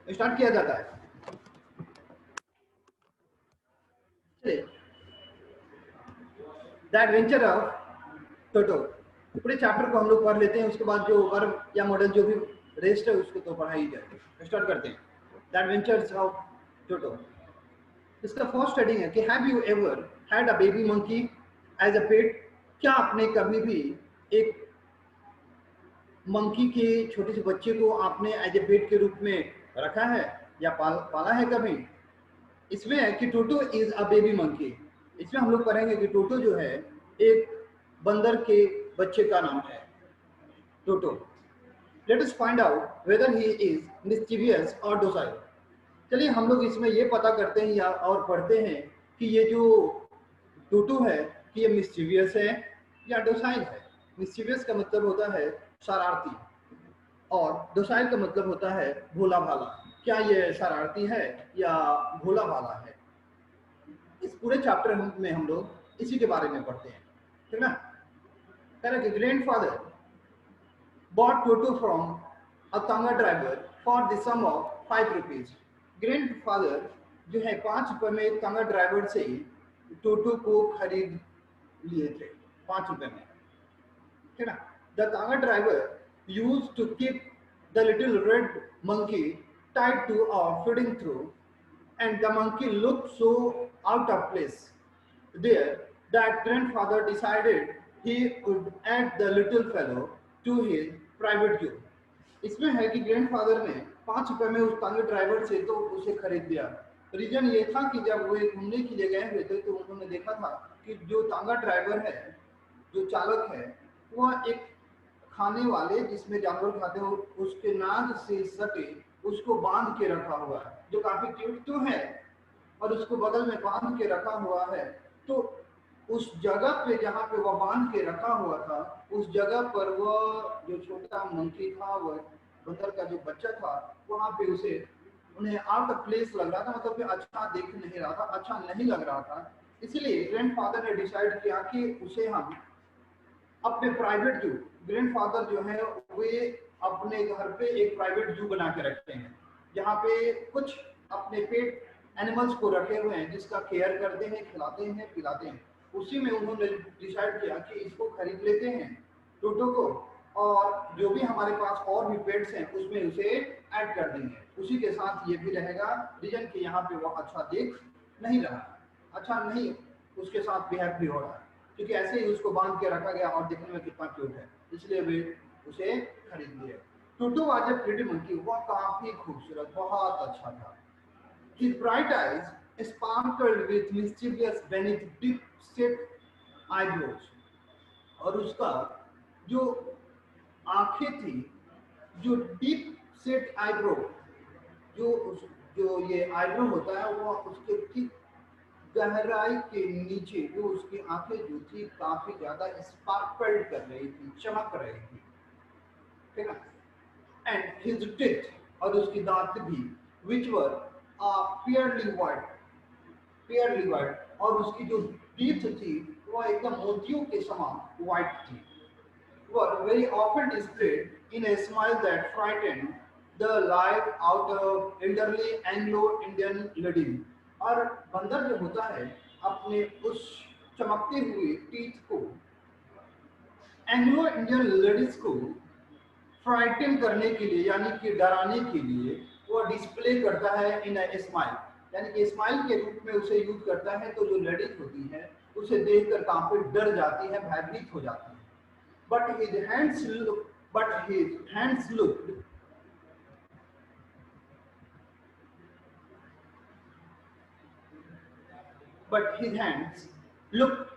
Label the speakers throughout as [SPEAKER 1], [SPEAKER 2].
[SPEAKER 1] Start किया जाता है। चलिए, द एडवेंचर ऑफ टोटो, पूरे चैप्टर को हम लोग पढ़ लेते हैं, उसके बाद जो वर्ब या मॉडल जो भी रेस्ट है उसको तो पढ़ाई जाएगी। स्टार्ट करते हैं, द एडवेंचर्स ऑफ टोटो। इसका फर्स्ट हेडिंग है कि have you ever had a baby monkey as a pet? क्या आपने कभी भी एक मंकी के छोटे से बच्चे को आपने एज ए पेट के रूप में रखा है या पाला है कभी? इसमें है कि टोटो इज अ बेबी मंकी। इसमें हम लोग पढ़ेंगे कि टोटो जो है एक बंदर के बच्चे का नाम है Toto. Let us find out whether he is mischievous और डोसाइल। चलिए हम लोग इसमें ये पता करते हैं या और पढ़ते हैं कि ये जो टोटो है कि ये मिस्चीवियस है या डोसाइल है। मिस्चीवियस का मतलब होता है शरारती, और डोसाइल का मतलब होता है भोला भाला। क्या ये शरारती है या भोला भाला है? इस पूरे चैप्टर में हम लोग इसी के बारे में पढ़ते हैं, ठीक ना। कह grandfather bought Toto from a Tanga driver for the sum of 5 rupees. Grandfather जो है 5 रुपए में एक तांगा ड्राइवर से टोटो को खरीद लिए थे, 5 रुपए में, ठीक ना। The tonga driver used to keep the little red monkey tied to a feeding trough, and the monkey looked so out of place there that grandfather decided he would add the little fellow to his private zoo. इसमें है कि grandfather ने 5 रुपए में उस तांगे driver से तो उसे खरीद दिया। रीजन ये था कि जब वो घूमने के लिए गए हुए थे तो उन्होंने देखा था कि जो तांगा ड्राइवर है, जो चालक है, वह एक खाने वाले जिसमें जानवर खाते हो उसके नाक से सटे उसको बांध के रखा हुआ है, जो काफी क्यूट तो है, और उसको बगल में बांध के रखा हुआ है। तो उस जगह पे जहाँ पे वह बांध के रखा हुआ था, उस जगह पर वह जो छोटा मंकी था, वह बंदर का जो बच्चा था, वहां पे उसे उन्हें आउट ऑफ प्लेस लग रहा था, मतलब कि अच्छा देख नहीं रहा था, अच्छा नहीं लग रहा था। इसलिए ग्रैंडफादर ने डिसाइड किया कि उसे हम अपने प्राइवेट जू, ग्रैंडफादर जो है वे अपने घर पे एक प्राइवेट जू बना के रखते हैं, जहाँ पे कुछ अपने पेट एनिमल्स को रखे हुए हैं जिसका केयर करते हैं, खिलाते हैं, पिलाते हैं। उसी में उन्होंने डिसाइड किया कि इसको खरीद लेते हैं टोटो को, और जो भी हमारे पास और भी पेट्स हैं उसमें उसे ऐड कर देंगे, उसी के साथ ये भी रहेगा। रीजन कि यहाँ पे वो अच्छा देख नहीं रहा, अच्छा नहीं उसके साथ बिहेव भी हो रहा है, क्योंकि ऐसे ही उसको बांध के रखा गया और देखने में कितना क्यूट है, इसलिए वे उसे खरीद लिए। टोटो वाज ए प्रिटी मंकी, वह काफी खूबसूरत, बहुत अच्छा था। His bright eyes sparkled with mischievous beneath deep set eyebrows, और उसका जो आंखें थी, जो डीप सेट आईब्रो, जो जो ये आईब्रो होता है वो उसके ठीक गहराई के नीचे जो उसकी आंखें जो थी काफी ज्यादा स्पार्कल कर रही थी, चमक रही थी, ठीक है। एंड हिज टीथ, और उसकी दांत भी, विच वर पियरली वाइट, पियरली वाइट, और उसकी जो टीथ थी वह एकदम मोतियों के समान वाइट थी। were very often displayed in a smile that frightened the life out of elderly Anglo-Indian lady। और बंदर जो होता है अपने उस चमकते हुए टीथ को एंग्लो इंडियन लेडीज को फ्राइटन करने के लिए, यानी कि डराने के लिए वो डिस्प्ले करता है इन स्माइल, यानी कि स्माइल के रूप में उसे यूज करता है। तो जो लेडीज होती है उसे देखकर काफी डर जाती है, भयभीत हो जाती है। but his hands look but his hands looked but his hands looked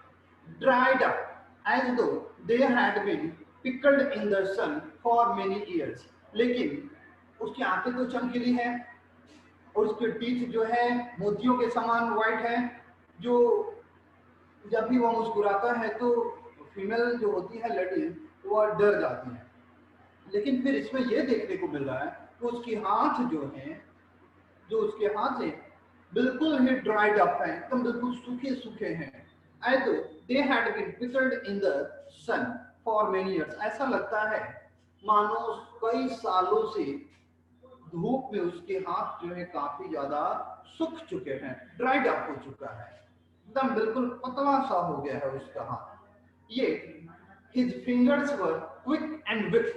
[SPEAKER 1] dried up, as though they had been pickled in the sun for many years। लेकिन उसकी आंखें तो चमकीली हैं, और उसके टीथ जो है मोतियों के समान व्हाइट है, जो जब भी वह मुस्कुराता है तो फीमेल जो होती है लेडीज वह डर जाती है। लेकिन फिर इसमें यह देखने को मिल रहा है कि उसके हाथ जो हैं, जो उसके हाथ हैं बिल्कुल ही ड्राइड अप हैं, एकदम बिल्कुल सूखे सूखे हैं। As they had been pickled in the sun for many years, ऐसा लगता है मानो कई सालों से धूप में उसके हाथ जो है काफी ज्यादा सूख चुके हैं, ड्राइड अप हो चुका है, एकदम बिल्कुल पतला सा हो गया है उसका हाथ। ये his fingers were quick and swift,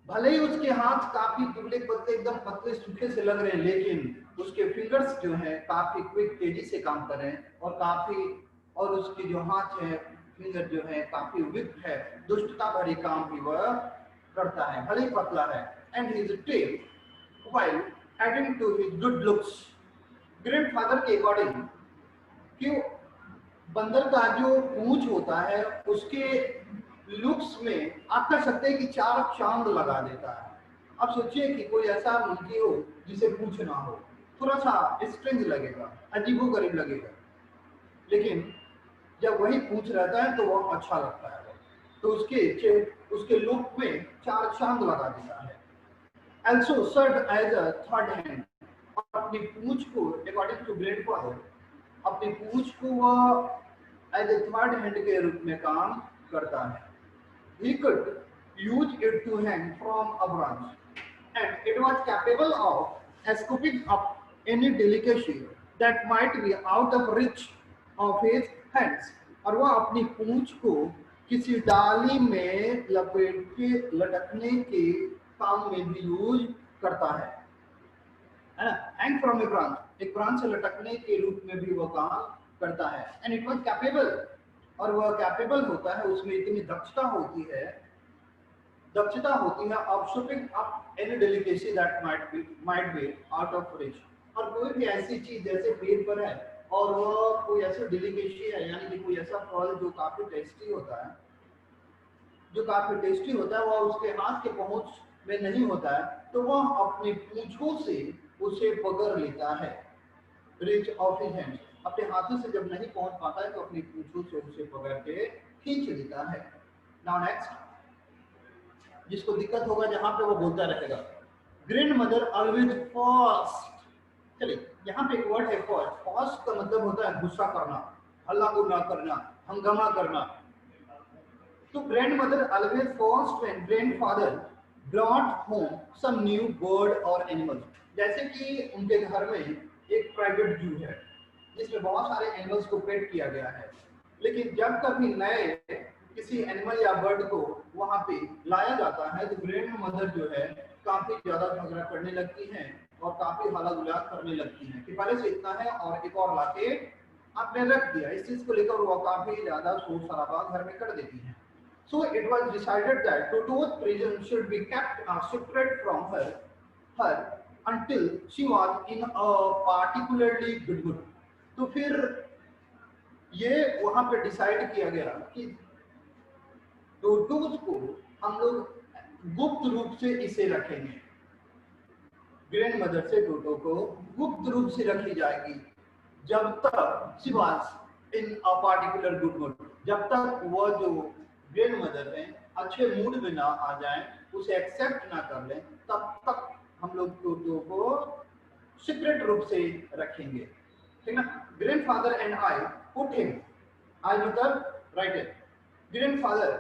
[SPEAKER 1] भले ही उसके हाथ काफी दुबले पतले एकदम पतले सूखे से लग रहे हैं, लेकिन उसके फिंगर्स जो है काफी क्विक तेजी से काम कर रहे हैं और काफी, और उसके जो हाथ है फिंगर जो है काफी विफ्ट है, दुष्टता भरी काम भी वह करता है, भले ही पतला है। And his tail while adding to his good looks, grandfather के अकॉर्डिंग कि बंदर का जो पूंछ होता है उसके लुक्स में आप कह सकते हैं कि चार चांद लगा देता है। अब सोचिए कि कोई ऐसा मंकी हो जिसे पूंछ ना हो, थोड़ा सा स्ट्रेंज लगेगा, अजीबोगरीब लगेगा, लेकिन जब वही पूंछ रहता है तो वह अच्छा लगता है। तो उसके लुक में चार चांद लगा देता है। Also served as a third hand, और अपनी पूंछ को अकॉर्डिंग टू ग्रैंडफादर, अपनी पूंछ को वह एज ए थर्ड हैंड के रूप में काम करता है। He could use it to hang from a branch, and it was capable of scooping up any delicacy that might be out of reach of his hands, और वह अपनी पूंछ को किसी डाली में लपेट के लटकने के काम में भी यूज करता है ना। हैंग फ्रॉम ए ब्रांच, एक ब्रांच से लटकने के रूप में भी वह काम करता है। एंड इट वाज कैपेबल, और वह कैपेबल होता है, उसमें इतनी दक्षता होती है of shooting up any delicacy that might be out of rich, और कोई भी ऐसी चीज जैसे पेड़ पर है और वह कोई ऐसा डेलिकेसी है, यानी कि कोई ऐसा फल जो काफी टेस्टी होता है, वह उसके हाथ के पहुंच में नहीं होता है, तो वह अपनी पूंछों से उसे पकड़ लेता है। रिच ऑफ हिज हैंड, अपने हाथों से जब नहीं पहुंच पाता है तो अपनी पूंछों से उसे पकड़ के खींच लेता है। नाउ नेक्स्ट, जिसको दिक्कत होगा जहां पे वो बोलता रहेगा, ग्रैंड मदर ऑलवेज फास्ट। चलिए यहाँ पे एक वर्ड है फास्ट। फास्ट का मतलब होता है गुस्सा करना, हल्ला गुल्ला करना, हंगामा करना। तो grandmother always forced when grandfather brought home some new bird or animal, जैसे कि उनके घर में एक प्राइवेट जू है जिसमें बहुत सारे एनिमल्स को पेट किया गया है, लेकिन जब कभी नए किसी एनिमल या बर्ड को वहां पे लाया जाता है तो ग्रैंड मदर जो है काफी ज्यादा झगड़ा करने लगती हैं और काफी हल्ला गुल्ला करने लगती हैं कि पहले से इतना है और एक और लाके आपने रख दिया। इस चीज को लेकर वो काफी ज्यादा शोर शराबा घर में कर देती हैं। So it was decided that Toto's prison should be kept separate from her until she was in a particularly good mood. तो फिर ये वहां पे डिसाइड किया गया कि टोटोज को हम लोग गुप्त रूप से इसे रखेंगे। ग्रैंड मदर से टोटो को गुप्त रूप से रखी जाएगी जब तक she was in a particular good mood, जब तक वह जो ग्रैंड मदर है अच्छे मूड में ना आ जाए, उसे एक्सेप्ट ना कर लें, तब तक हम लोग टोटो को सीक्रेट रूप से रखेंगे, ठीक ना। Grandfather and I put him, I मतलब right, grandfather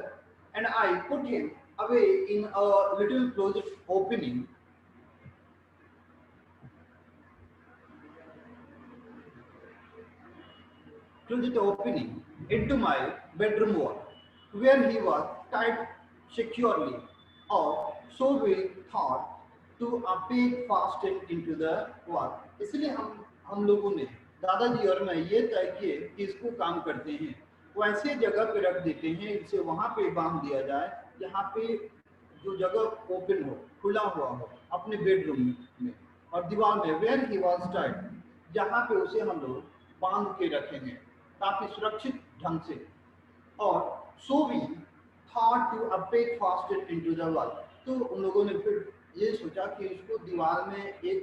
[SPEAKER 1] and I put him away in a little closet opening into my bedroom wall, where he was tied securely, or so we thought, to a peg fastened into the wall. इसलिए हम लोगों ने, दादाजी और मैं, ये तय किए कि इसको काम करते हैं, वो ऐसे जगह पे रख देते हैं, इसे वहां पे बांध दिया जाए जहाँ पे जो जगह ओपन हो, खुला हुआ हो, अपने बेडरूम में, और दीवार में वेयर ही वाज टाइड, जहाँ पे उसे हम लोग बांध के रखेंगे काफी सुरक्षित ढंग से। और so we thought to a peg fastened into the wall, तो उन लोगों ने फिर ये सोचा कि इसको दीवार में एक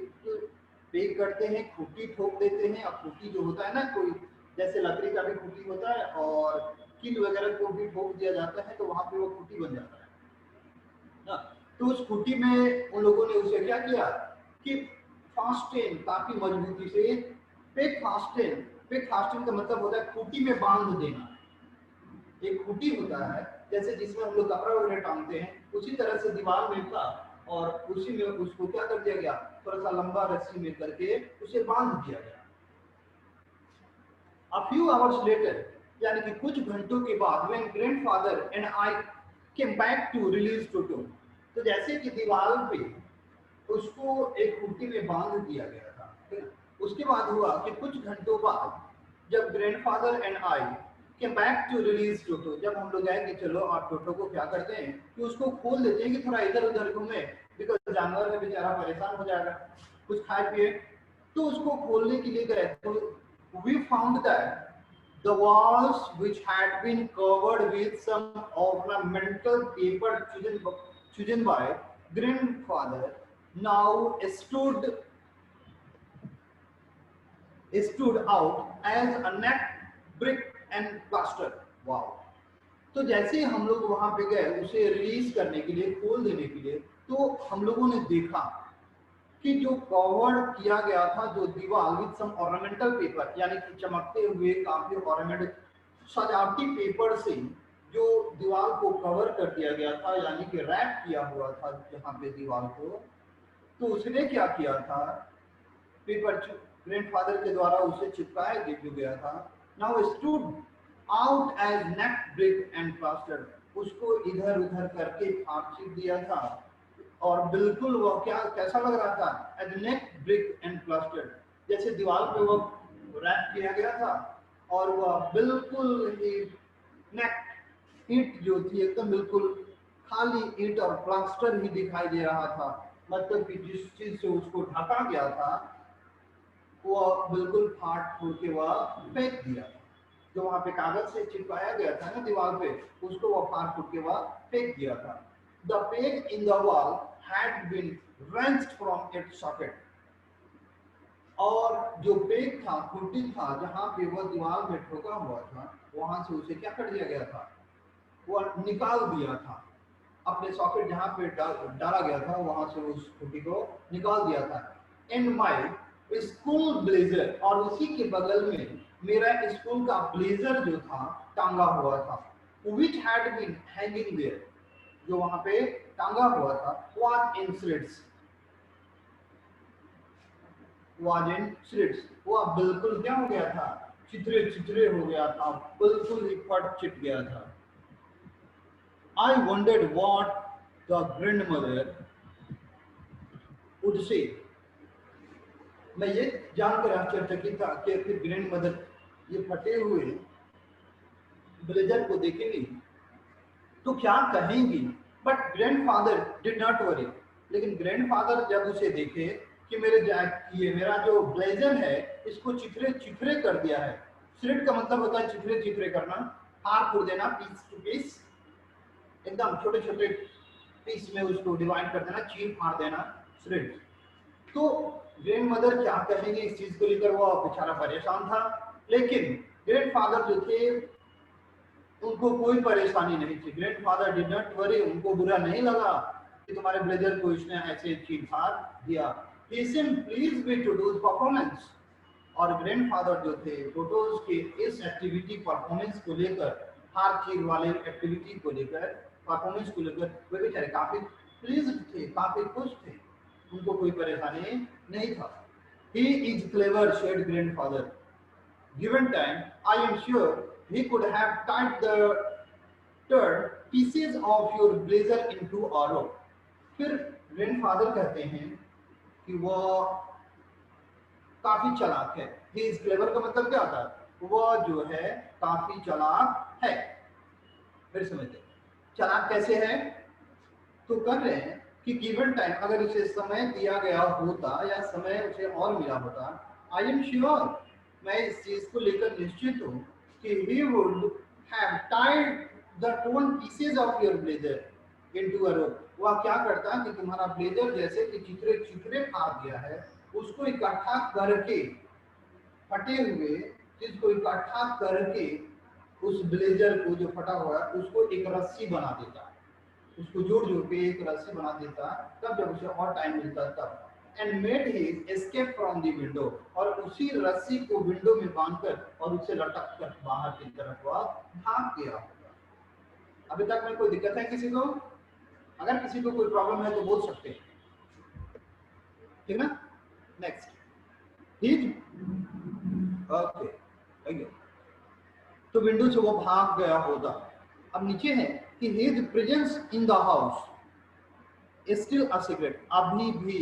[SPEAKER 1] पेग करते हैं, खूंटी ठोक देते हैं। अब खूंटी जो होता है ना, कोई जैसे लकड़ी का भी खूंटी होता है और कील वगैरह को भी ठोक दिया जाता है, तो वहां पे वो खूंटी बन जाता है ना। तो उस खूंटी में उन लोगों ने उसे क्या किया कि फास्टेन, काफी मजबूती से, पेग फास्टेन का मतलब होता है खूंटी में बांध देना। एक खूंटी होता है जैसे जिसमें हम लोग कपड़ा वगैरह टांगते हैं, उसी तरह से दीवार में था और उसी में उसको क्या कर दिया गया, थोड़ा सा लंबा रस्सी में करके उसे बांध दिया गया। A few hours later, यानी कि कुछ घंटों के बाद, when grandfather and I came back to release Toto, तो जैसे कि दीवार पे उसको एक खूंटी में बांध दिया गया था, ठीक है? उसके बाद हुआ कि कुछ घंटों बाद जब grandfather and I came back to release Toto, जब हम लोग आए कि चलो आप टोटो को क्या करते हैं कि उसको खोल देते हैं कि थोड़ा इधर उधर घूमे, बिकॉज जानवर है बेचारा परेशान हो जाएगा, कुछ खाए पिए। तो उसको खोलने के लिए गए तो we found that the walls which had been covered with some ornamental paper chosen by grandfather now stood out as a neck brick and plaster. Wow! तो जैसे हम लोग वहां पे गए उसे रिलीज करने के लिए, खोल देने के लिए, तो हम लोगों ने देखा कि जो कवर किया गया था जो दीवार विद सम ऑर्नामेंटल पेपर, यानी कि चमकते हुए काफी ऑर्नामेंट सजावटी पेपर से जो दीवार को कवर कर दिया गया था, यानी कि रैप किया हुआ था जहाँ पे दीवार को, तो उसने क्या किया था, पेपर ग्रैंडफादर के द्वारा उसे चिपकाया गया था। Now stood out as naked brick and plaster, उसको इधर उधर करके फाड़ दिया था और बिल्कुल वो क्या कैसा लग रहा था, as naked brick and plaster, जैसे दीवार पे वो रैप किया गया था और वह बिल्कुल ही नेक ईंट जो थी एकदम बिल्कुल खाली ईंट और प्लास्टर ही दिखाई दे रहा था, मतलब कि जिस चीज से उसको ढका गया था वो बिल्कुल फाट फूट के वह फेंक दिया। जो वहां पे कागज से चिपकाया गया था ना दीवार पे, उसको वह फाट फूट के वह फेंक दिया था। The peg in the wall had been wrenched from its socket, और जो पेग था, खूंटी था जहां पे वह दीवार में ठोका हुआ था, वहां से उसे क्या कर दिया गया था, वह निकाल दिया था अपने सॉकेट जहां पे डाला गया था, वहां से उस खूंटी को निकाल दिया था। इन माई स्कूल ब्लेजर, और उसी के बगल में मेरा स्कूल का ब्लेजर जो था टांगा हुआ था, which had been hanging there, जो वहां पे टांगा हुआ था, वाज इन श्रेड्स, वो बिल्कुल क्या हो गया था, चित्रे चित्रे हो गया था, बिल्कुल ही फट चिट गया था। I wondered what the grandmother would say. मैं ये जानकर आश्चर्यचकित था कि फिर ग्रैंड मदर ये फटे हुए ब्लेजर को देखेंगी तो क्या कहेंगी। But grandfather did not worry, लेकिन ग्रैंडफादर जब उसे देखे कि मेरा जो ब्लेजर है इसको चिथरे चिथरे कर दिया है। श्रेड का मतलब होता है चिथरे चिथरे करना, फाड़ फूड़ देना, पीस टू पीस, एकदम छोटे छोटे पीस में उसको डिवाइड कर देना, चीर फाड़ देना, श्रेड। तो ग्रैंड मदर क्या कहेंगे इस चीज को लेकर, वो बेचारा परेशान था। लेकिन ग्रैंड फादर जो थे उनको कोई परेशानी नहीं थी। Grand father did not worry, उनको बुरा नहीं लगा कि तुम्हारे ब्लेजर को इसने ऐसे चीर फाड़ दिया। ही seemed pleased with Toto's performance, और ग्रैंड फादर जो थे टोटोज के इस एक्टिविटी परफॉर्मेंस को लेकर, हार चीर वाले एक्टिविटी को लेकर, परफॉर्मेंस को लेकर वे बेचारे काफी प्लीज थे, काफी खुश थे, उनको कोई परेशानी नहीं था। He is clever, said grandfather. Given time, I am sure he could have tied the third pieces of your blazer into a rope. फिर ग्रैंडफादर कहते हैं कि वो काफी चालाक है। He is clever का मतलब क्या होता है, वो जो है काफी चालाक है। फिर समझते चालाक कैसे है, तो कर रहे हैं कि गिवन टाइम, अगर उसे समय दिया गया होता या समय उसे और मिला होता, आई एम श्योर, मैं इस चीज को लेकर निश्चित हूँ कि he would have tied the torn pieces of your blazer into a rope. वह क्या करता कि तुम्हारा ब्लेजर जैसे कि चित्रे चित्रे फाड़ दिया है, उसको इकट्ठा करके, फटे हुए चीज को इकट्ठा करके उस ब्लेजर को जो फटा हुआ है उसको एक रस्सी बना देता, उसको जोड़ जोड़ के एक रस्सी बना देता, तब जब उसे और टाइम मिलता तब। And made his escape from the window, और उसी रस्सी को विंडो में बांधकर और उसे लटक कर बाहर की तरफ वह भाग गया होगा। अभी तक में कोई दिक्कत है किसी को? अगर किसी को कोई प्रॉब्लम है तो बोल सकते हैं, ठीक ना। Next his, okay thank you. तो विंडो से वो भाग गया होता। अब नीचे है कि his presence in the house still a secret, अभी भी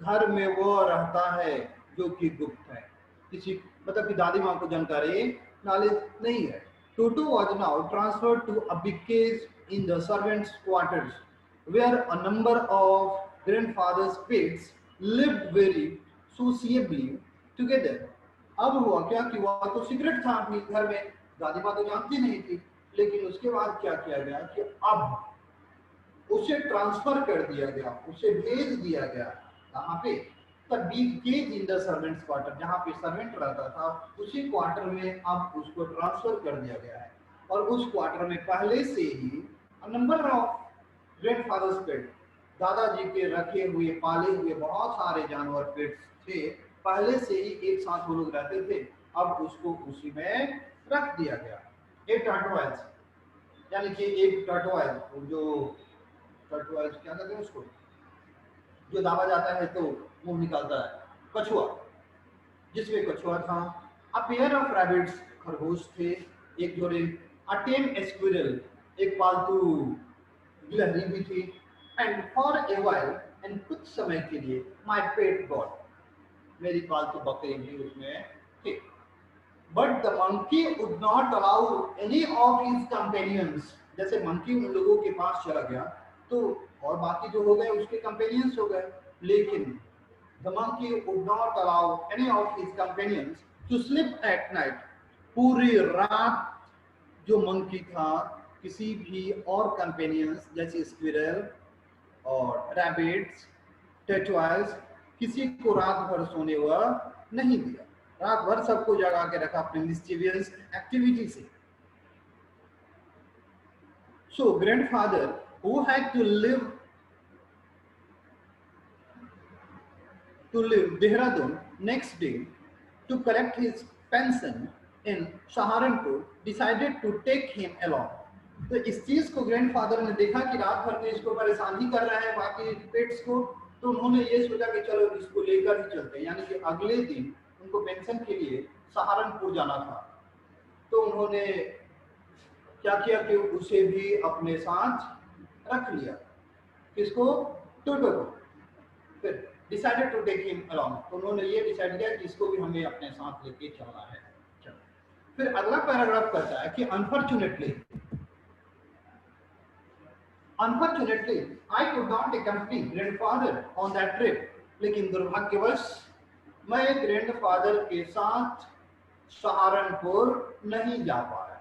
[SPEAKER 1] घर में वो रहता है जो कि गुप्त है, किसी मतलब कि दादी माँ को जानकारी नॉलेज नहीं है। Toto was now transferred to a big cage in the servants quarters where a number of grandfather's pets lived very sociably together. अब हुआ क्या कि वह तो सीक्रेट था अपने घर में, दादी माँ तो जानती नहीं थी। लेकिन उसके बाद क्या किया गया कि अब उसे ट्रांसफर कर दिया गया, उसे भेज दिया गया कहाँ पे, big cage in the servants quarter, जहाँ पे सर्वेंट रहता था उसी क्वार्टर में अब उसको ट्रांसफर कर दिया गया है। और उस क्वार्टर में पहले से ही नंबर ऑफ ग्रैंडफादर्स पेट, दादाजी के रखे हुए पाले हुए बहुत सारे जानवर पेट्स थे, पहले से ही एक साथ वो लोग रहते थे, अब उसको उसी में रख दिया गया। एक टर्टवाइल्स, यानी कि एक टर्टवाइल जो टर्टवाइल्स क्या कहते हैं उसको, जो दाबा जाता है तो मुंह निकालता है, कछुआ, जिसमें कछुआ था। अ पेयर ऑफ रैबिट्स, खरगोश थे एक जोड़े। अ टेम स्क्विरल, एक पालतू गिलहरी भी थी। And for a while, and कुछ समय के लिए, माय पेट गॉड, मेरी पालतू बकरी भी उसमें थी। But the monkey would not allow any of his companions, जैसे मंकी उन लोगों के पास चला गया तो और बाकी जो हो गए उसके कंपेनियंस हो गए, लेकिन the monkey would not allow any of his companions to sleep at night. पूरी रात जो मंकी था किसी भी और कंपेनियंस जैसे स्क्विरल और रैबिट्स, टेटवाइल्स, किसी को रात भर सोने वह नहीं दिया, रात भर सबको जगा के रखा अपने मिस्चीवियस एक्टिविटी से। So grandfather who had to leave Dehradun next day to collect his pension in Saharanpur decided to take him along. तो इस चीज को ग्रैंडफादर ने देखा कि रात भर में इसको परेशान ही कर रहा है बाकी पेट्स को, तो उन्होंने ये सोचा कि चलो इसको लेकर ही चलते हैं, यानी कि अगले दिन उनको पेंशन के लिए सहारनपुर जाना था। तो उन्होंने क्या किया कि उसे भी अपने साथ रख लिया, किसको, टोटो को। फिर decided to take him along, तो उन्होंने ये डिसाइड किया कि इसको भी हमें अपने साथ लेके चलना है। चलो फिर अगला पैराग्राफ कहता है कि unfortunately I could not accompany grandfather on that trip, लेकिन दुर्भाग्यवश मैं ग्रैंडफादर के साथ सहारनपुर नहीं जा पाया,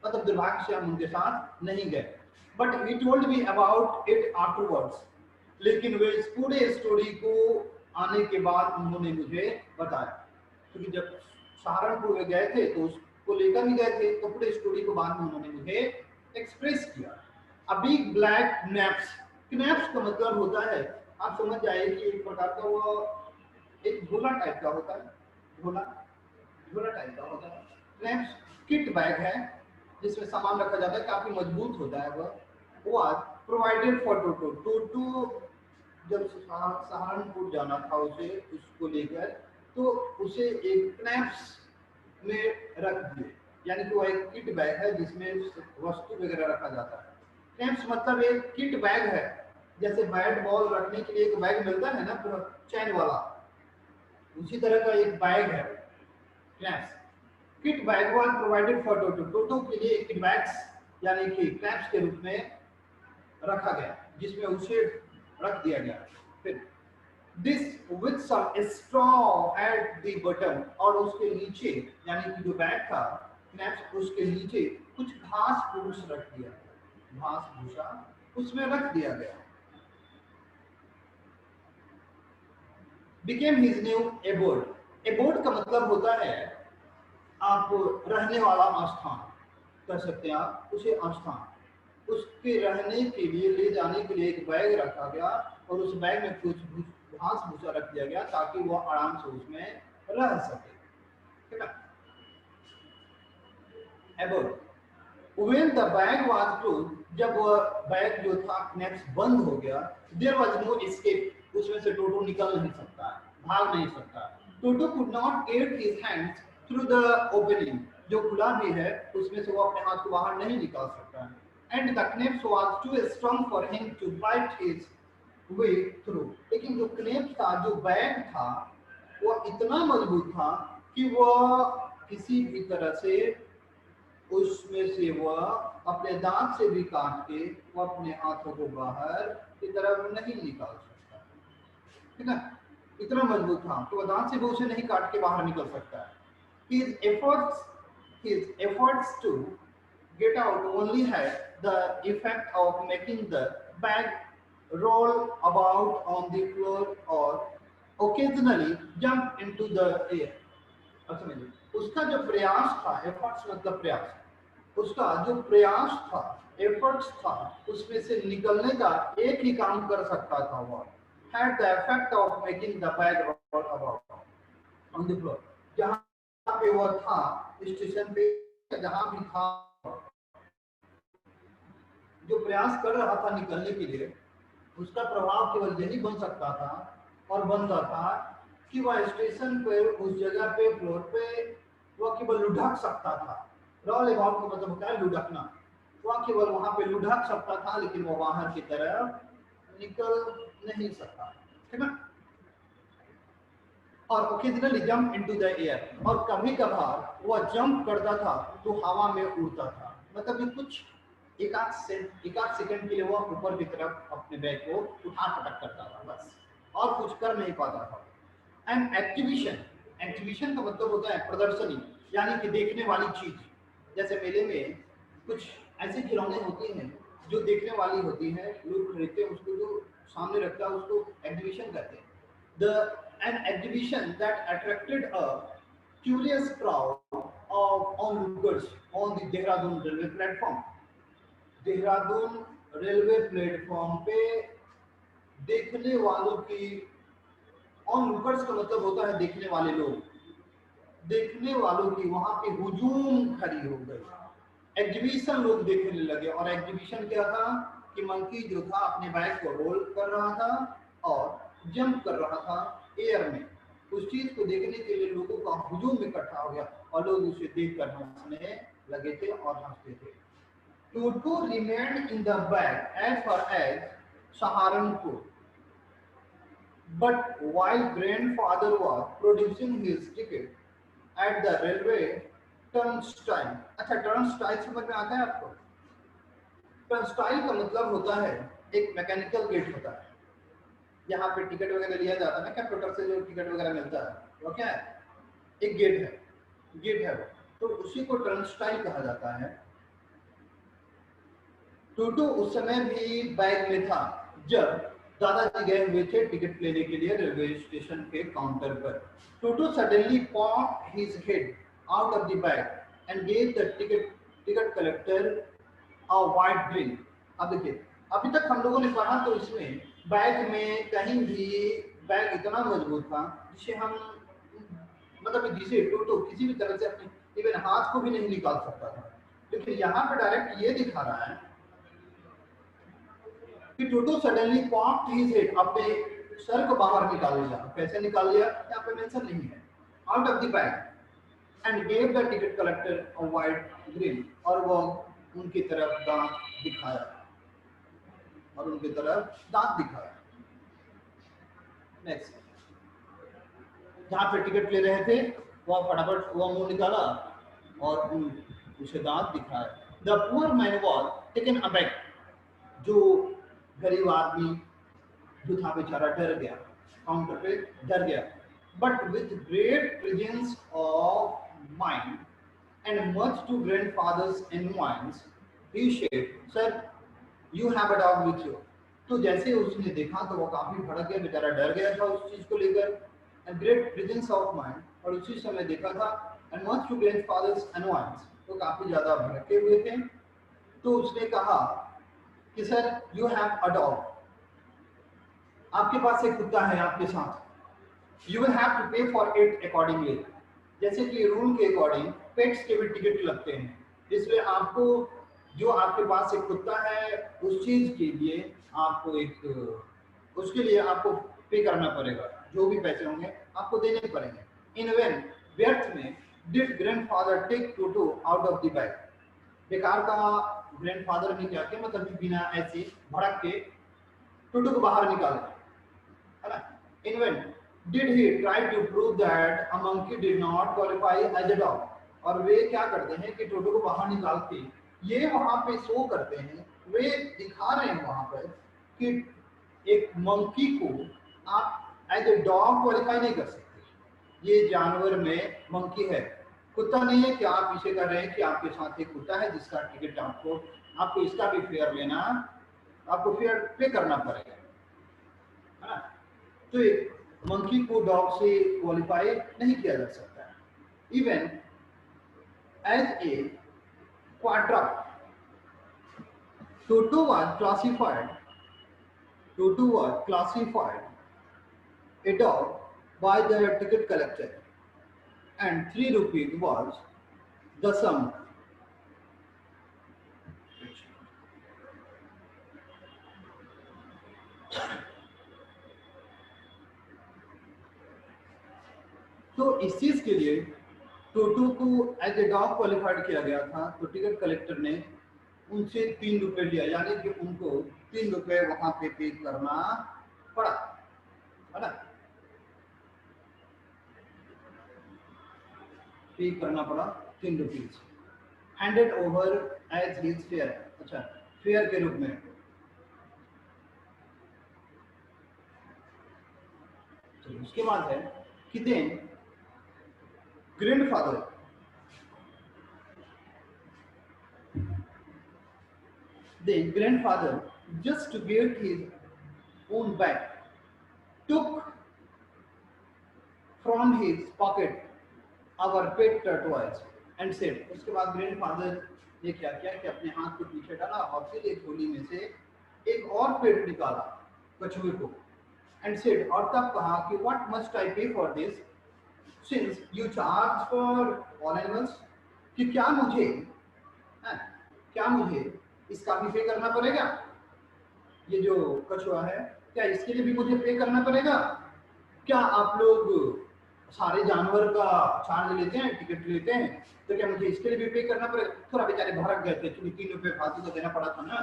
[SPEAKER 1] मतलब दुर्भाग्य से हम उनके साथ नहीं गए। But he told me about it afterwards, लेकिन वे इस पूरे स्टोरी को आने के बाद उन्होंने मुझे बताया, क्योंकि जब सहारनपुर में गए थे तो उसको लेकर ही गए थे, तो पूरे स्टोरी को बाद में उन्होंने मुझे एक्सप्रेस किया। A big black naps, naps का मतलब होता है, आप समझ जाइए कि एक प्रकार का वो एक झोला टाइप का होता है, झोला झोला टाइप का होता है। नैप्स किट बैग है जिसमें सामान रखा जाता है, काफी मजबूत होता है वह। वो आज प्रोवाइडेड फॉर टोटो, टोटो जब सहारनपुर जाना था उसे, उसको लेकर, तो उसे एक क्नैप्स में रख दिए, यानी कि वो एक किट बैग है जिसमें वस्तु वगैरह रखा जाता है। क्नैप्स मतलब एक किट बैग है, जैसे बैट बॉल रखने के लिए एक बैग मिलता है ना पूरा चैन वाला, उसी तरह का एक बैग है knapsack. Kit bag was provided for Toto, Toto के लिए किट बैग्स यानी कि क्नैप्स के रूप में रखा गया, जिसमें उसे रख दिया गया। फिर this with some straw at the bottom, और उसके नीचे यानी कि जो बैग था स्नैप्स, उसके नीचे कुछ घास फूस रख दिया गया, घास भूसा उसमें रख दिया गया। Became his new abode, abode का मतलब होता है आप रहने वाला स्थान कह सकते हैं, आप उसे स्थान, उसके रहने के लिए ले जाने के लिए एक बैग रखा गया और उस बैग में कुछ घास भूसा रख दिया गया ताकि वह आराम से उसमें रह सके, ठीक है। Above, when the bag was closed, जब बैग जो था नेक्स्ट बंद हो गया, देयर वाज नो एस्केप, उसमें से टोटो निकल नहीं सकता, भाग नहीं सकता। Toto could not get his hands through the opening, जो खुला भी है उसमें से वो अपने हाथ को बाहर नहीं निकाल सकता। And the knapsack was too strong for him to bite his way through, लेकिन जो क्नेप था, जो बैग था, वो इतना मजबूत था कि वह किसी भी तरह से उसमें से वह अपने दांत से भी काट के वो अपने हाथों को बाहर की तरफ नहीं निकाल सकता, ठीक है। इतना मजबूत था तो वह दांत से भी उसे नहीं काट के बाहर निकल सकता है। His efforts to get out only had the effect of making the bag roll about on the floor or occasionally jump into the air। अब समझिए, उसका जो प्रयास था, एफर्ट्स मतलब प्रयास, उसका जो प्रयास था, एफर्ट्स था, उसमें से निकलने का एक ही काम कर सकता था, वो had the effect of making the bag roll about on the floor। जहां पे वो था, स्टेशन पे जहां भी था, जो प्रयास कर रहा था निकलने के लिए, उसका प्रभाव केवल यही बन सकता था और बनता था कि वह स्टेशन पे, उस जगह पे, फ्लोर पे वह केवल लुढ़क सकता था। रॉल अबाउट का मतलब होता है लुढ़कना। वह केवल वहां पे लुढ़क सकता था, लेकिन वह बाहर की तरफ निकल नहीं सकता, ठीक है। और occasionally jump into the air, और कभी कभार वह जंप करता था तो हवा में उड़ता था, मतलब कि कुछ एक आध सेकंड के लिए वह ऊपर की तरफ अपने बैग को उठा पटक करता था, बस, और कुछ कर नहीं पाता था। एंड एग्जीबिशन, एग्जीबिशन का मतलब होता है प्रदर्शनी, यानी कि देखने वाली चीज। जैसे मेले में कुछ ऐसी खिलौने होती हैं जो देखने वाली होती है, लोग खरीदते हैं उसको, जो सामने रखता है उसको एग्जीबिशन कहते हैं। The an exhibition that attracted a curious crowd of onlookers on the Dehradun railway platform। Dehradun railway platform पे देखने वालों की, ऑनलुकर्स का मतलब होता है देखने वाले लोग, देखने वालों की वहां पे हुजूम खड़ी हो गई। एग्जीबिशन लोग देखने लगे, और एग्जीबिशन क्या था कि मंकी जो था अपने बैग को रोल कर रहा था और जंप कर रहा था एयर में। उस चीज को देखने के लिए लोगों का हुजूम इकट्ठा हो गया और लोग उसे देखकर हंसने लगे थे और हंसते थे। टूटू remained in the bag as far as Saharanpur, but while grandfather was producing his ticket at the railway turnstile। अच्छा, turnstile समझ में आता है आपको? turnstile का मतलब होता है एक मैकेनिकल गेट होता है, यहाँ पे टिकट वगैरह लिया जाता है ना, कंप्यूटर से जो टिकट वगैरह मिलता है वो क्या है, एक गेट है, गेट है वो, तो उसी को turnstile कहा जाता है। टूटू उस समय भी बैग में था जब दादाजी गए हुए थे टिकट लेने के लिए रेलवे स्टेशन के काउंटर पर। Toto suddenly popped his head out of the bag and gave the ticket collector a wide grin. अब देखिए, अभी तक हम लोगों ने पढ़ा तो इसमें बैग में कहीं भी, बैग इतना मजबूत था जिसे हम, मतलब जिसे टूटू किसी भी तरह से अपने इवन हाथ को भी नहीं निकाल सकता था, लेकिन यहाँ पे डायरेक्ट ये दिखा रहा है कि टोटो सडनली पॉप्ड हिज हेड, अपने सर को बाहर निकाल लिया। कैसे निकाल लिया यहाँ पे मेंशन नहीं है। Out of the bag and gave the ticket collector a wide green, और वो उनकी तरफ दांत दिखाया, और उनकी तरफ दांत दिखाया। नेक्स्ट, जहाँ पे टिकट ले रहे थे वह फटाफट वो मुंह निकाला और उसे दांत दिखाया। The poor man was taken aback, जो गरीब आदमी जो था बेचारा डर गया, काउंटर पे डर गया। But with great presence of mind and much to grandfather's annoyance he said, sir you have a dog with you. तो जैसे उसने देखा तो वो काफी भड़क गया, बेचारा डर गया था उस चीज को लेकर। And great presence of mind, और उसी समय देखा था, एंड मच टू ग्रैंडफादर्स एनवाइंस, तो काफी ज्यादा भड़के हुए थे। तो उसने कहा कि sir you have a dog, आपके पास एक कुत्ता है आपके साथ, यू विल हैव टू पे फॉर इट अकॉर्डिंगली। जैसे कि रूल के अकॉर्डिंग पेट्स के भी टिकट लगते हैं, इसलिए आपको जो आपके पास एक कुत्ता है उस चीज के लिए आपको एक उसके लिए आपको पे करना पड़ेगा, जो भी पैसे होंगे आपको देने पड़ेंगे। इन वेन व्यर्थ में did grandfather take Toto out of the bag, बेकार का ग्रैंडफादर ने क्या किया, मतलब बिना ऐसे भड़क के टोटो को बाहर निकाला, है ना। In vain did he try to prove that a monkey did not qualify as a dog, और वे क्या करते हैं कि टोटो को बाहर निकाल के ये वहां पे शो करते हैं, वे दिखा रहे हैं वहां पर कि एक मंकी को आप एज ए डॉग क्वालिफाई नहीं कर सकते, ये जानवर में मंकी है, कुत्ता नहीं है। क्या आप इसे कर रहे हैं कि आपके साथ एक कुत्ता है जिसका टिकट आपको आपको इसका भी फेयर लेना, आपको फेयर पे करना पड़ेगा, है ना। तो एक मंकी को डॉग से क्वालिफाई नहीं किया जा सकता है। Even as a quadruped Toto was classified Toto was classified a dog by the ticket collector, and 3 rupees was the sum. तो इस चीज के लिए टोटो को एज ए डॉग क्वालिफाइड किया गया था, तो टिकट कलेक्टर ने उनसे 3 रुपए लिया, यानी कि उनको 3 रुपए वहां पे करना पड़ा, है ना, पे करना पड़ा 3 rupees, handed over as his fare, अच्छा फेयर के रूप में। तो उसके बाद है कि then grandfather just to get his own back took from his pocket our pet tortoise and said, उसके बाद ग्रैंडफादर ने क्या किया कि अपने हाथ को पीछे डाला और फिर एक झोली में से एक और पेट निकाला कछुए को, and said, और तब कहा कि what must I pay for this since you charge for all animals, कि क्या मुझे इसका भी पे करना पड़ेगा, ये जो कछुआ है क्या इसके लिए भी मुझे पे करना पड़ेगा, क्या आप लोग सारे जानवर का चार्ज लेते हैं, टिकट लेते हैं, तो क्या मुझे इसके लिए भी पे करना पड़ेगा। थोड़ा बेचारे भड़क गए थे क्योंकि 3 रुपए फालतू का देना पड़ा था ना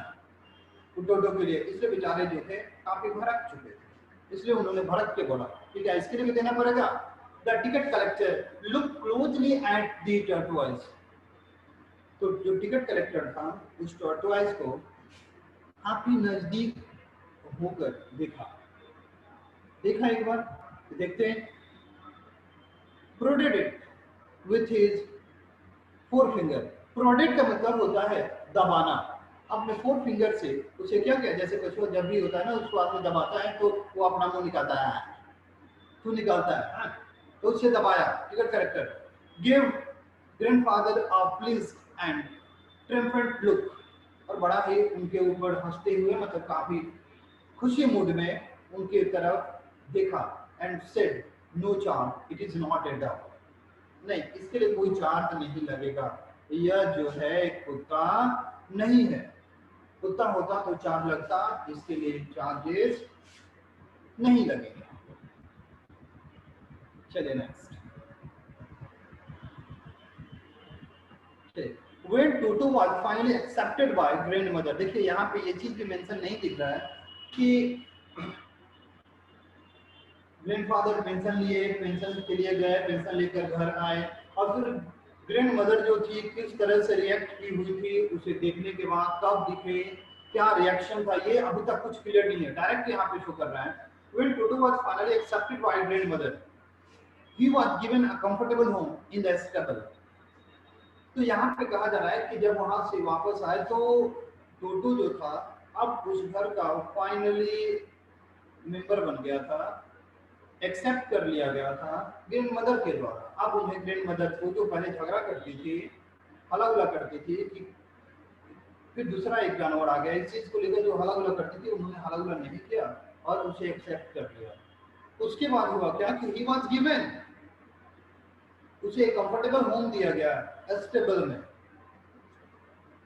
[SPEAKER 1] टोटो के लिए, इसलिए बेचारे जो थे काफी भड़क चुके थे, इसलिए उन्होंने भड़क के बोला कि क्या इसके लिए भी देना पड़ेगा। The ticket collector look closely at the tortoise, तो जो टिकट कलेक्टर था उस टर्टोइज को काफी नजदीक होकर देखा एक बार, देखते हैं। Prodded it with his 4 finger, prodded का मतलब होता है दबाना, अपने 4 फिंगर से उसे क्या किया, जैसे कछुआ जब भी होता है ना उसको आदमी दबाता है तो वो अपना मुंह निकालता है, तो निकालता है, तो उसे दबाया ticket collector. Give grandfather a pleased and triumphant look, और बड़ा ही उनके ऊपर हंसते हुए मतलब काफी खुशी मूड में उनके तरफ देखा, and said no charge it is not a dog, नहीं इसके लिए कोई चार्ज नहीं लगेगा, यह जो है कुत्ता नहीं है, कुत्ता होता तो चार्ज लगता, इसके लिए चार्जेस नहीं लगेंगे। चलिए next. When Toto was finally accepted by grandmother, देखिए यहाँ पे ये चीज भी मेंशन नहीं दिख रहा है कि ग्रैंडफादर पेंशन लिए, पेंशन के लिए गए, पेंशन लेकर घर आए, और फिर ग्रैंड मदर जो थी किस तरह से रिएक्ट की हुई थी उसे देखने के बाद कब दिखे, क्या रिएक्शन था, ये अभी तक कुछ क्लियर नहीं है, डायरेक्ट यहाँ पे शो कर रहा है। When Toto was finally accepted by grandmother, he was given a comfortable home in the stable, तो यहाँ पे कहा जा रहा है कि जब वहां से वापस आए तो टोटो जो था अब उस घर का फाइनली मेंबर बन गया था, एक्सेप्ट कर लिया गया था ग्रैंड मदर के द्वारा। अब उन्हें ग्रैंड मदर को जो पहले झगड़ा करती थी, हला गुला करती थी कि फिर दूसरा एक जानवर आ गया, इस चीज को लेकर जो हला गुला करती थी उन्होंने हला गुला नहीं किया और उसे एक्सेप्ट कर लिया। उसके बाद हुआ क्या कि ही वाज गिवन, उसे एक कंफर्टेबल होम दिया गया स्टेबल में,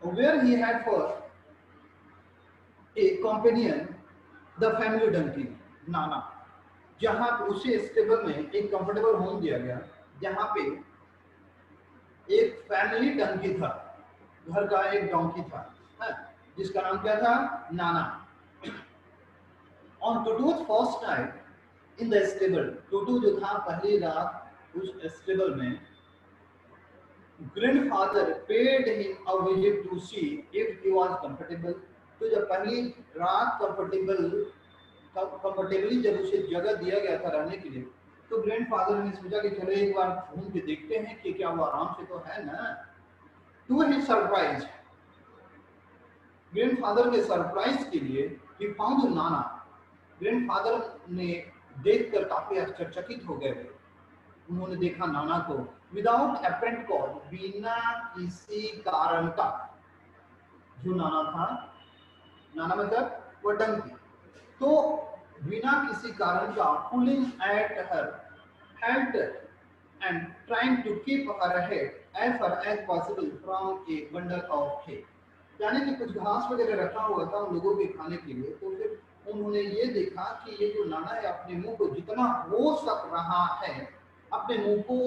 [SPEAKER 1] where he had for a companion the family donkey नाना, जहां पे उसे स्टेबल में एक कंफर्टेबल होम दिया गया, जहां पे एक फैमिली डंकी था, घर का एक डोंकी था, है, जिसका नाम क्या था, नाना। On Toto's first night in the stable, Toto जो था पहली रात उस स्टेबल में, grandfather paid him a visit to see if he was comfortable. तो जब पहली रात कंफर्टेबली जब उसे जगह दिया गया था रहने के लिए, तो ग्रैंडफादर ने सोचा कि चलो एक बार घूम के देखते हैं कि क्या वो आराम से तो है ना। टू हिज सरप्राइज, ग्रैंडफादर के सरप्राइज के लिए, ही फाउंड नाना, ग्रैंडफादर ने देखकर काफी आश्चर्यचकित हो गए थे। उन्होंने देखा नाना को विदाउट एपरेंट कॉज, बिना किसी कारण का। जो नाना था, नाना मतलब वो डंकी, तो बिना किसी कारण का pulling at her halter and trying to keep her head as far as possible from a bundle of hay, यानी कि कुछ घास वगैरह रखा हुआ था उन लोगों के खाने के लिए। तो फिर उन्होंने ये देखा कि ये जो नाना है अपने मुंह को जितना हो सक रहा है अपने मुंह को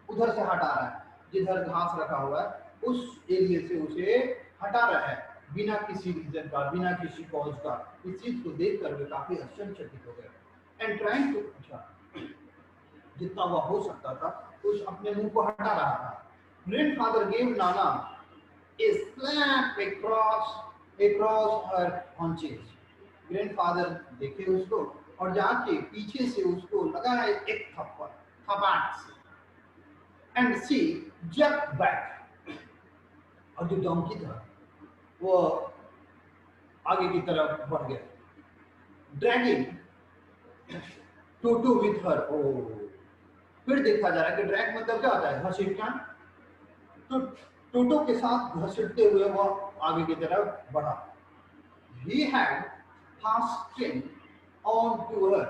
[SPEAKER 1] उधर से हटा रहा है, जिधर घास रखा हुआ है उस एरिया से उसे हटा रहा है, बिना किसी रीजन का, बिना किसी कॉज का। इस चीज को देखकर वे काफी आश्चर्यचकित हो गए। एंड ट्राइंग टू, अच्छा, जितना वह हो सकता था उस अपने मुंह को हटा रहा था। Grandfather gave Nana a slap across her haunches, grandfather देखे उसको और जाके पीछे से उसको लगा है एक थप्पड़, थपाट से। एंड सी जंप बैक, और जो डोंकी था वो आगे की तरफ बढ़ गया, ड्रैगिंग टूटू विथ हर। ओ, फिर देखा जा रहा है कि ड्रैग मतलब क्या होता है, घसीटना। तो टूटू के साथ घसीटते हुए वह आगे की तरफ बढ़ा। He had fastened on to her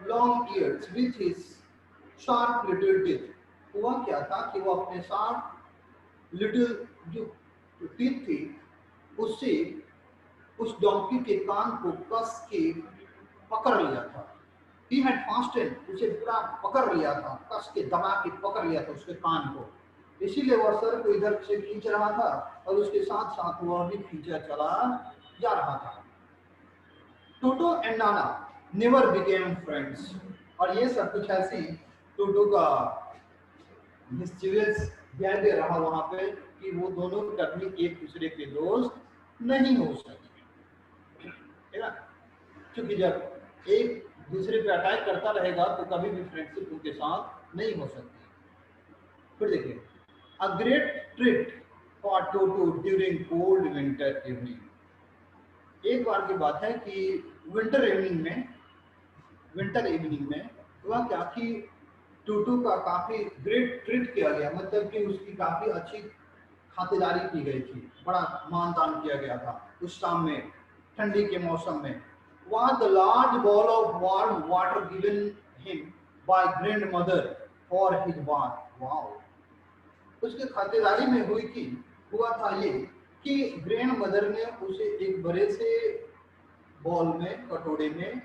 [SPEAKER 1] long ears with his sharp little teeth. हुआ क्या था कि वो अपने sharp little जो teeth थी उससे उस डोंकी के कान को कस के पकड़ लिया था। He had fastened, उसे पूरा पकड़ लिया था, कस के दबा के पकड़ लिया था उसके कान को। इसीलिए वह सर को इधर से खींच रहा था और उसके साथ साथ वह भी खींचा चला जा रहा था। टोटो and Nana never became friends, और ये सब कुछ ऐसी टोटो का मिस्टीरियस बिहेवियर रहा वहां पे कि वो दोनों कभी एक दूसरे के दोस्त नहीं हो सकते, है ना। क्योंकि जब एक दूसरे पे अटैक करता रहेगा तो कभी भी फ्रेंडशिप उनके साथ नहीं हो सकती। फिर देखिए, a great treat for Toto during cold winter evening. एक बार की बात है कि विंटर इवनिंग में हुआ क्या कि टूटू का काफी ग्रेट ट्रीट किया गया, मतलब कि उसकी काफी अच्छी खातिरदारी की गई थी, बड़ा मान दान किया गया था उस शाम में, ठंडी के मौसम में। वहां the large ball of warm water given him by grand mother for his bath. Wow, उसके खातिरदारी में हुआ था ये कि ग्रैंड मदर ने उसे एक बड़े से बॉल में, कटोरे में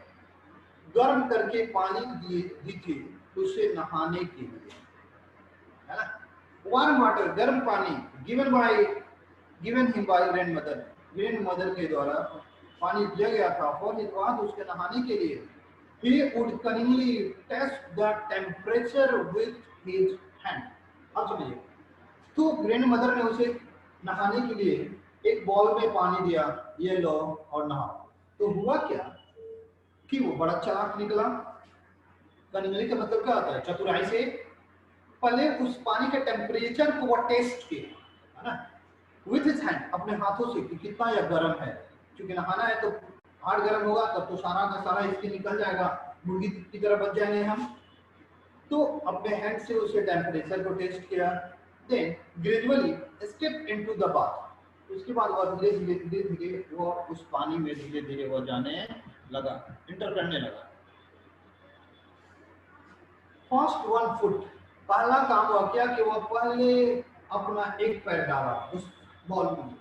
[SPEAKER 1] गर्म करके पानी दी थी उसे नहाने के लिए, है ना। वार्म वाटर, गर्म पानी, given him by grand mother, grand mother के द्वारा पानी दिया गया था फॉर हिज बाथ, उसके नहाने के लिए। he would cunningly test the temperature with his hand। अब समझिए, तो ग्रैंड मदर ने उसे नहाने के लिए एक बॉल में पानी दिया, ये लो और नहाओ। तो हुआ क्या कि वो बड़ा चालाक निकला। कनिंगली का मतलब क्या होता है, चतुराई से। पहले उस पानी के टेम्परेचर को वो टेस्ट किया, है ना, विथ हिज हैंड, अपने हाथों से कि कितना यह गर्म है। क्योंकि नहाना है तो हाथ गर्म होगा तब तो सारा का सारा इसके निकल जाएगा, मुर्गी की तरह बच जाएंगे हम। तो अपने हैंड से उसे टेम्परेचर को टेस्ट किया। Then gradually step into the bath, उसके बाद वह धीरे धीरे वो उस पानी में धीरे धीरे वो जाने लगा, इंटर करने लगा। फर्स्ट वन फुट, पहला काम हुआ क्या कि वह पहले अपना एक पैर डाला उस बॉल में,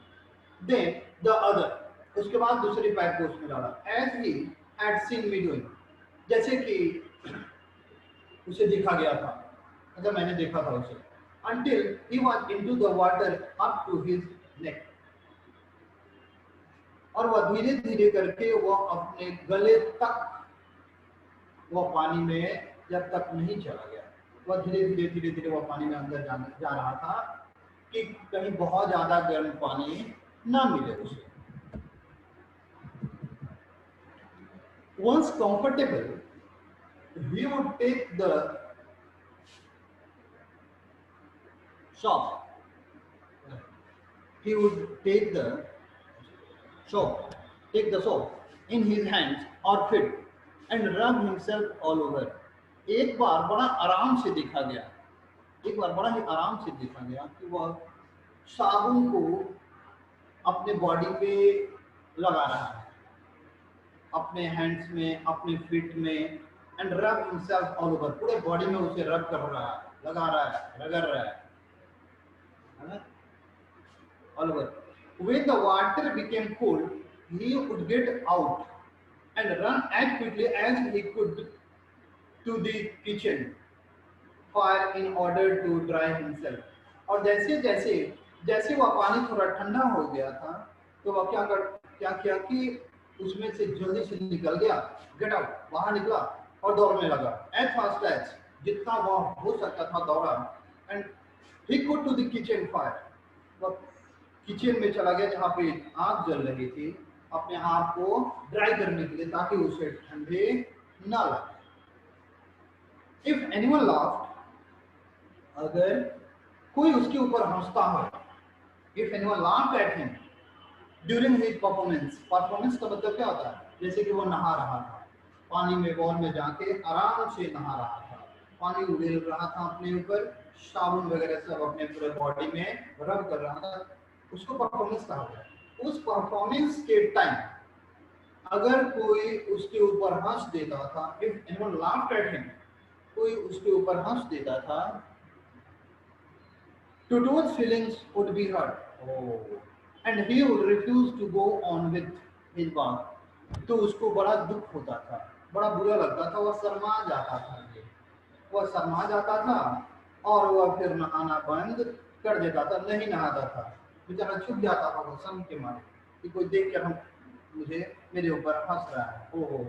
[SPEAKER 1] देन द अदर, उसके बाद दूसरी पाइप को उसमें डाला, as he had seen me doing, जैसे कि उसे देखा गया था, मतलब मैंने देखा था उसे, until he was into the water up to his neck, और वह धीरे धीरे करके वह अपने गले तक वह पानी में जब तक नहीं चला गया, वह धीरे धीरे वह पानी में अंदर जा रहा था कि कहीं बहुत ज्यादा गर्म पानी ना मिले उसे। Once comfortable, he would take the soap. He would take the soap in his hands or feet and rub himself all over. एक बार बड़ा आराम से देखा गया, एक बार बड़ा ही आराम से देखा गया कि वह साबुन को अपने बॉडी पे लगा रहा है, अपने हैंड्स में, अपने फीट में, एंड रब हिमसेल्फ ऑल ओवर, पूरे बॉडी में उसे रब कर रहा है, लगा रहा है, रगड़ रहा है ना, all over. When the water became cold, he would get out and run as quickly as he could to the kitchen fire in order to dry himself. और जैसे जैसे जैसे वह पानी थोड़ा ठंडा हो गया था, तो वह क्या किया कि उसमें से जल्दी से निकल गया, गेट आउट, बाहर निकला और दौड़ने लगा, एज फास्ट एज, जितना वह हो सकता था दौड़ा, and he could to the kitchen fire, वह किचन में चला गया जहाँ पे आग जल रही थी, अपने आप को ड्राई करने के लिए, ताकि उसे ठंडे ना लगे। इफ एनीवन लाफ्ड, अगर कोई उसके ऊपर हंसता है, if anyone laughed at him during his performance, performance का मतलब क्या होता है, जैसे कि वो नहा रहा था, पानी में बॉल में जाके आराम से नहा रहा था, पानी उड़ेल रहा था अपने ऊपर, साबुन वगैरह सब अपने पूरे बॉडी में रब कर रहा था, उसको परफॉर्मेंस कहा गया। उस परफॉर्मेंस के टाइम अगर कोई उसके ऊपर हंस देता था, if anyone laughed at him, कोई उसके ऊपर हंस देता था, Tutu's feelings would be hurt, and he would refuse to go on with his bath. तो उसको बड़ा दुख होता था, बड़ा बुरा लगता था, वह शर्मा जाता था, वह शर्मा जाता था और वह फिर नहाना बंद कर देता था, नहीं नहाता था, बेचारा छुप जाता था वो शर्म के मारे कि कोई देख कर हम मेरे ऊपर हंस रहा है। ओहो,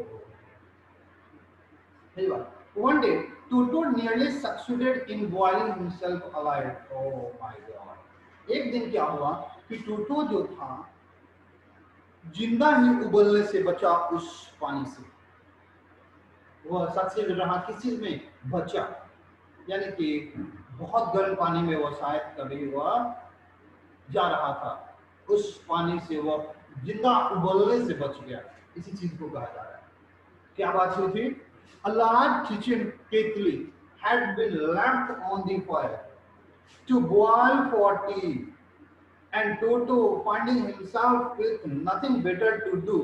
[SPEAKER 1] सही बात। One day, Tutu nearly succeeded in boiling himself alive. Oh my God! एक दिन क्या हुआ कि टूटू जो था जिंदा ही उबलने से बचा उस पानी से, वह सक्सेस रहा, किस चीज में बचा, यानी कि बहुत गर्म पानी में वह शायद कभी वह जा रहा था, उस पानी से वह जिंदा उबलने से बच गया, इसी चीज को कहा जा रहा है। क्या बात हुई थी? A large kitchen kettle had been left on the fire to boil for tea, and Toto, finding himself with nothing better to do,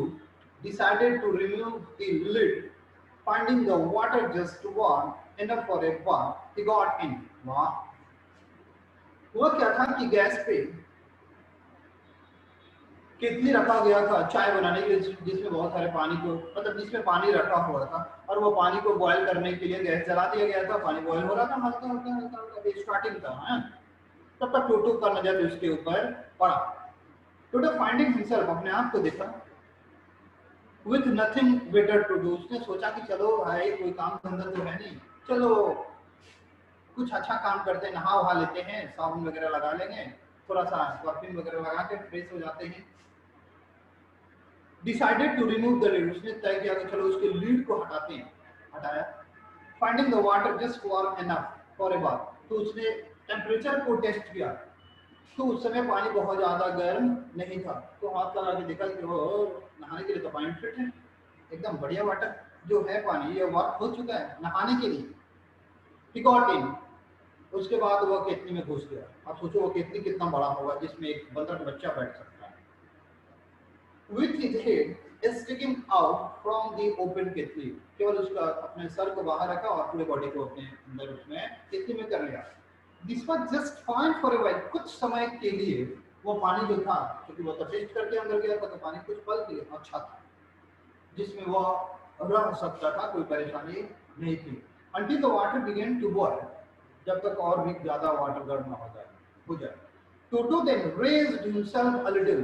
[SPEAKER 1] decided to remove the lid. Finding the water just warm enough for a bath, he got in. वाह! हुआ क्या था कि gas पे केतली रखा गया था चाय बनाने के लिए, जिसमें बहुत सारे पानी को, मतलब जिसमें पानी रखा हुआ था, और वो पानी को बॉयल करने के लिए गैस जला दिया गया था, पानी बॉयल हो रहा था, हल्का हल्का हल्का हल्का, स्टार्टिंग था, है? तब तक टोटो का नजर उसके ऊपर पड़ा। टोटो फाइंडिंग हिमसेल्फ, अपने आप को देखा, with nothing better to do, उसने सोचा कि चलो भाई कोई काम धंधा तो है नहीं, चलो कुछ अच्छा काम करते हैं, नहा वहा लेते हैं, साबुन वगैरह लगा लेंगे, थोड़ा सा परफ्यूम वगैरह लगा के फ्रेश हो जाते हैं। Decided to remove the lid, उसने तय किया कि चलो उसके लीड को हटाते हैं, हटाया। Finding the water just warm enough for a bath, तो उसने टेम्परेचर को टेस्ट किया, तो उस समय पानी बहुत ज्यादा गर्म नहीं था, तो हाथ लगा के देखा कि वो नहाने के लिए तो पानी फिट है, एकदम बढ़िया वाटर जो है पानी, ये वर्क हो चुका है नहाने के लिए। ही गॉट इन, उसके बाद वो केतली में घुस गया। अब सोचो वो केतली कितना बड़ा होगा जिसमें एक बंदर बच्चा बैठ सकता है। With his head sticking out from the open केतली, केवल उसका अपने सर को बाहर रखा और पूरे बॉडी को अपने अंदर उसमें केतली में कर लिया। This was just fine for a while, कुछ समय के लिए वो पानी जो था, क्योंकि वो तो टेस्ट करके अंदर गया था, तो पानी कुछ पल के लिए अच्छा था, जिसमें वो रह सकता था, कोई परेशानी नहीं थी। Until the water began to boil, जब तक और भी ज्यादा वाटर गर्म ना हो जाए। टोटो then raised himself a little.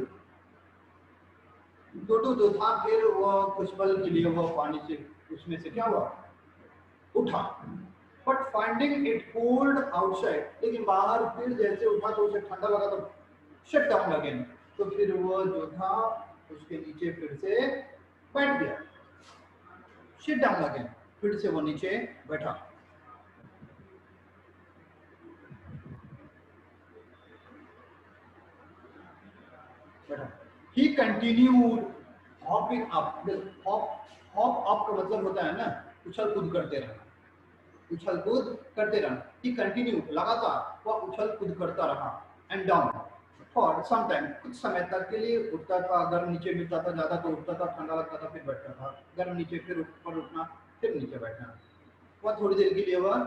[SPEAKER 1] टोटो जो था फिर वो कुछ पल के लिए वो पानी से उसमें से क्या हुआ, उठा। But finding it cold outside, लेकिन बाहर फिर जैसे उठा तो उसे ठंडा लगा, तो शट डाउन अगेन, तो फिर वो जो था उसके नीचे फिर से बैठ गया। शिट डाउन अगेन, फिर से वो नीचे बैठा। He continued hopping up. Hop up का मतलब होता है ना उछल कूद करते रहना, उछल कूद करते रहना। He continued, लगातार वह उछल कूद करता रहा। And down for some time, कुछ समय तक के लिए उठता था, गर्म नीचे गिरता था, ज्यादा तो उठता था, ठंडा लगता था, फिर बैठता था, गर्म नीचे, फिर ऊपर उठना, फिर नीचे बैठना। वह थोड़ी देर के लिए वह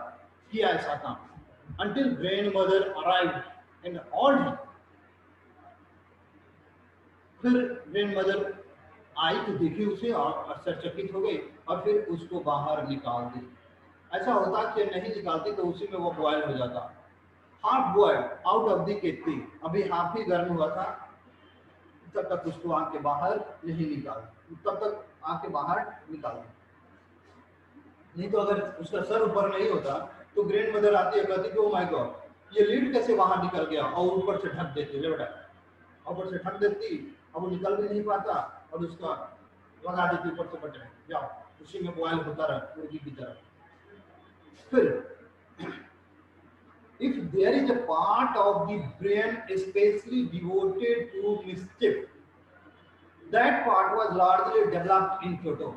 [SPEAKER 1] किया ऐसा काम। Until grandmother arrived and all, फिर ग्रैंड मदर आई तो देखी उसे और आश्चर्यचकित हो गई और फिर उसको बाहर निकाल दी। ऐसा होता कि नहीं निकालती तो उसी में वो बॉयल हो जाता। Half boil out of the kettle, अभी हाफ ही गर्म हुआ था, तब तक उसको आग के बाहर नहीं निकाल, तब तक आग के बाहर निकाल दी। नहीं तो अगर उसका सर ऊपर नहीं होता तो ग्रैंड मदर आती है, कहती कि ओ माय गॉड ये लीड कैसे बाहर निकल गया, और ऊपर से ढक देती, ले बेटा ऊपर से ढक देती, अब वो निकल भी नहीं पाता, और उसका लगा देती ऊपर से बटन, जाओ उसी में बॉयल होता रहा मुर्गी की तरह। फिर if there is a part of the brain especially devoted to mischief, that part was largely developed in Toto.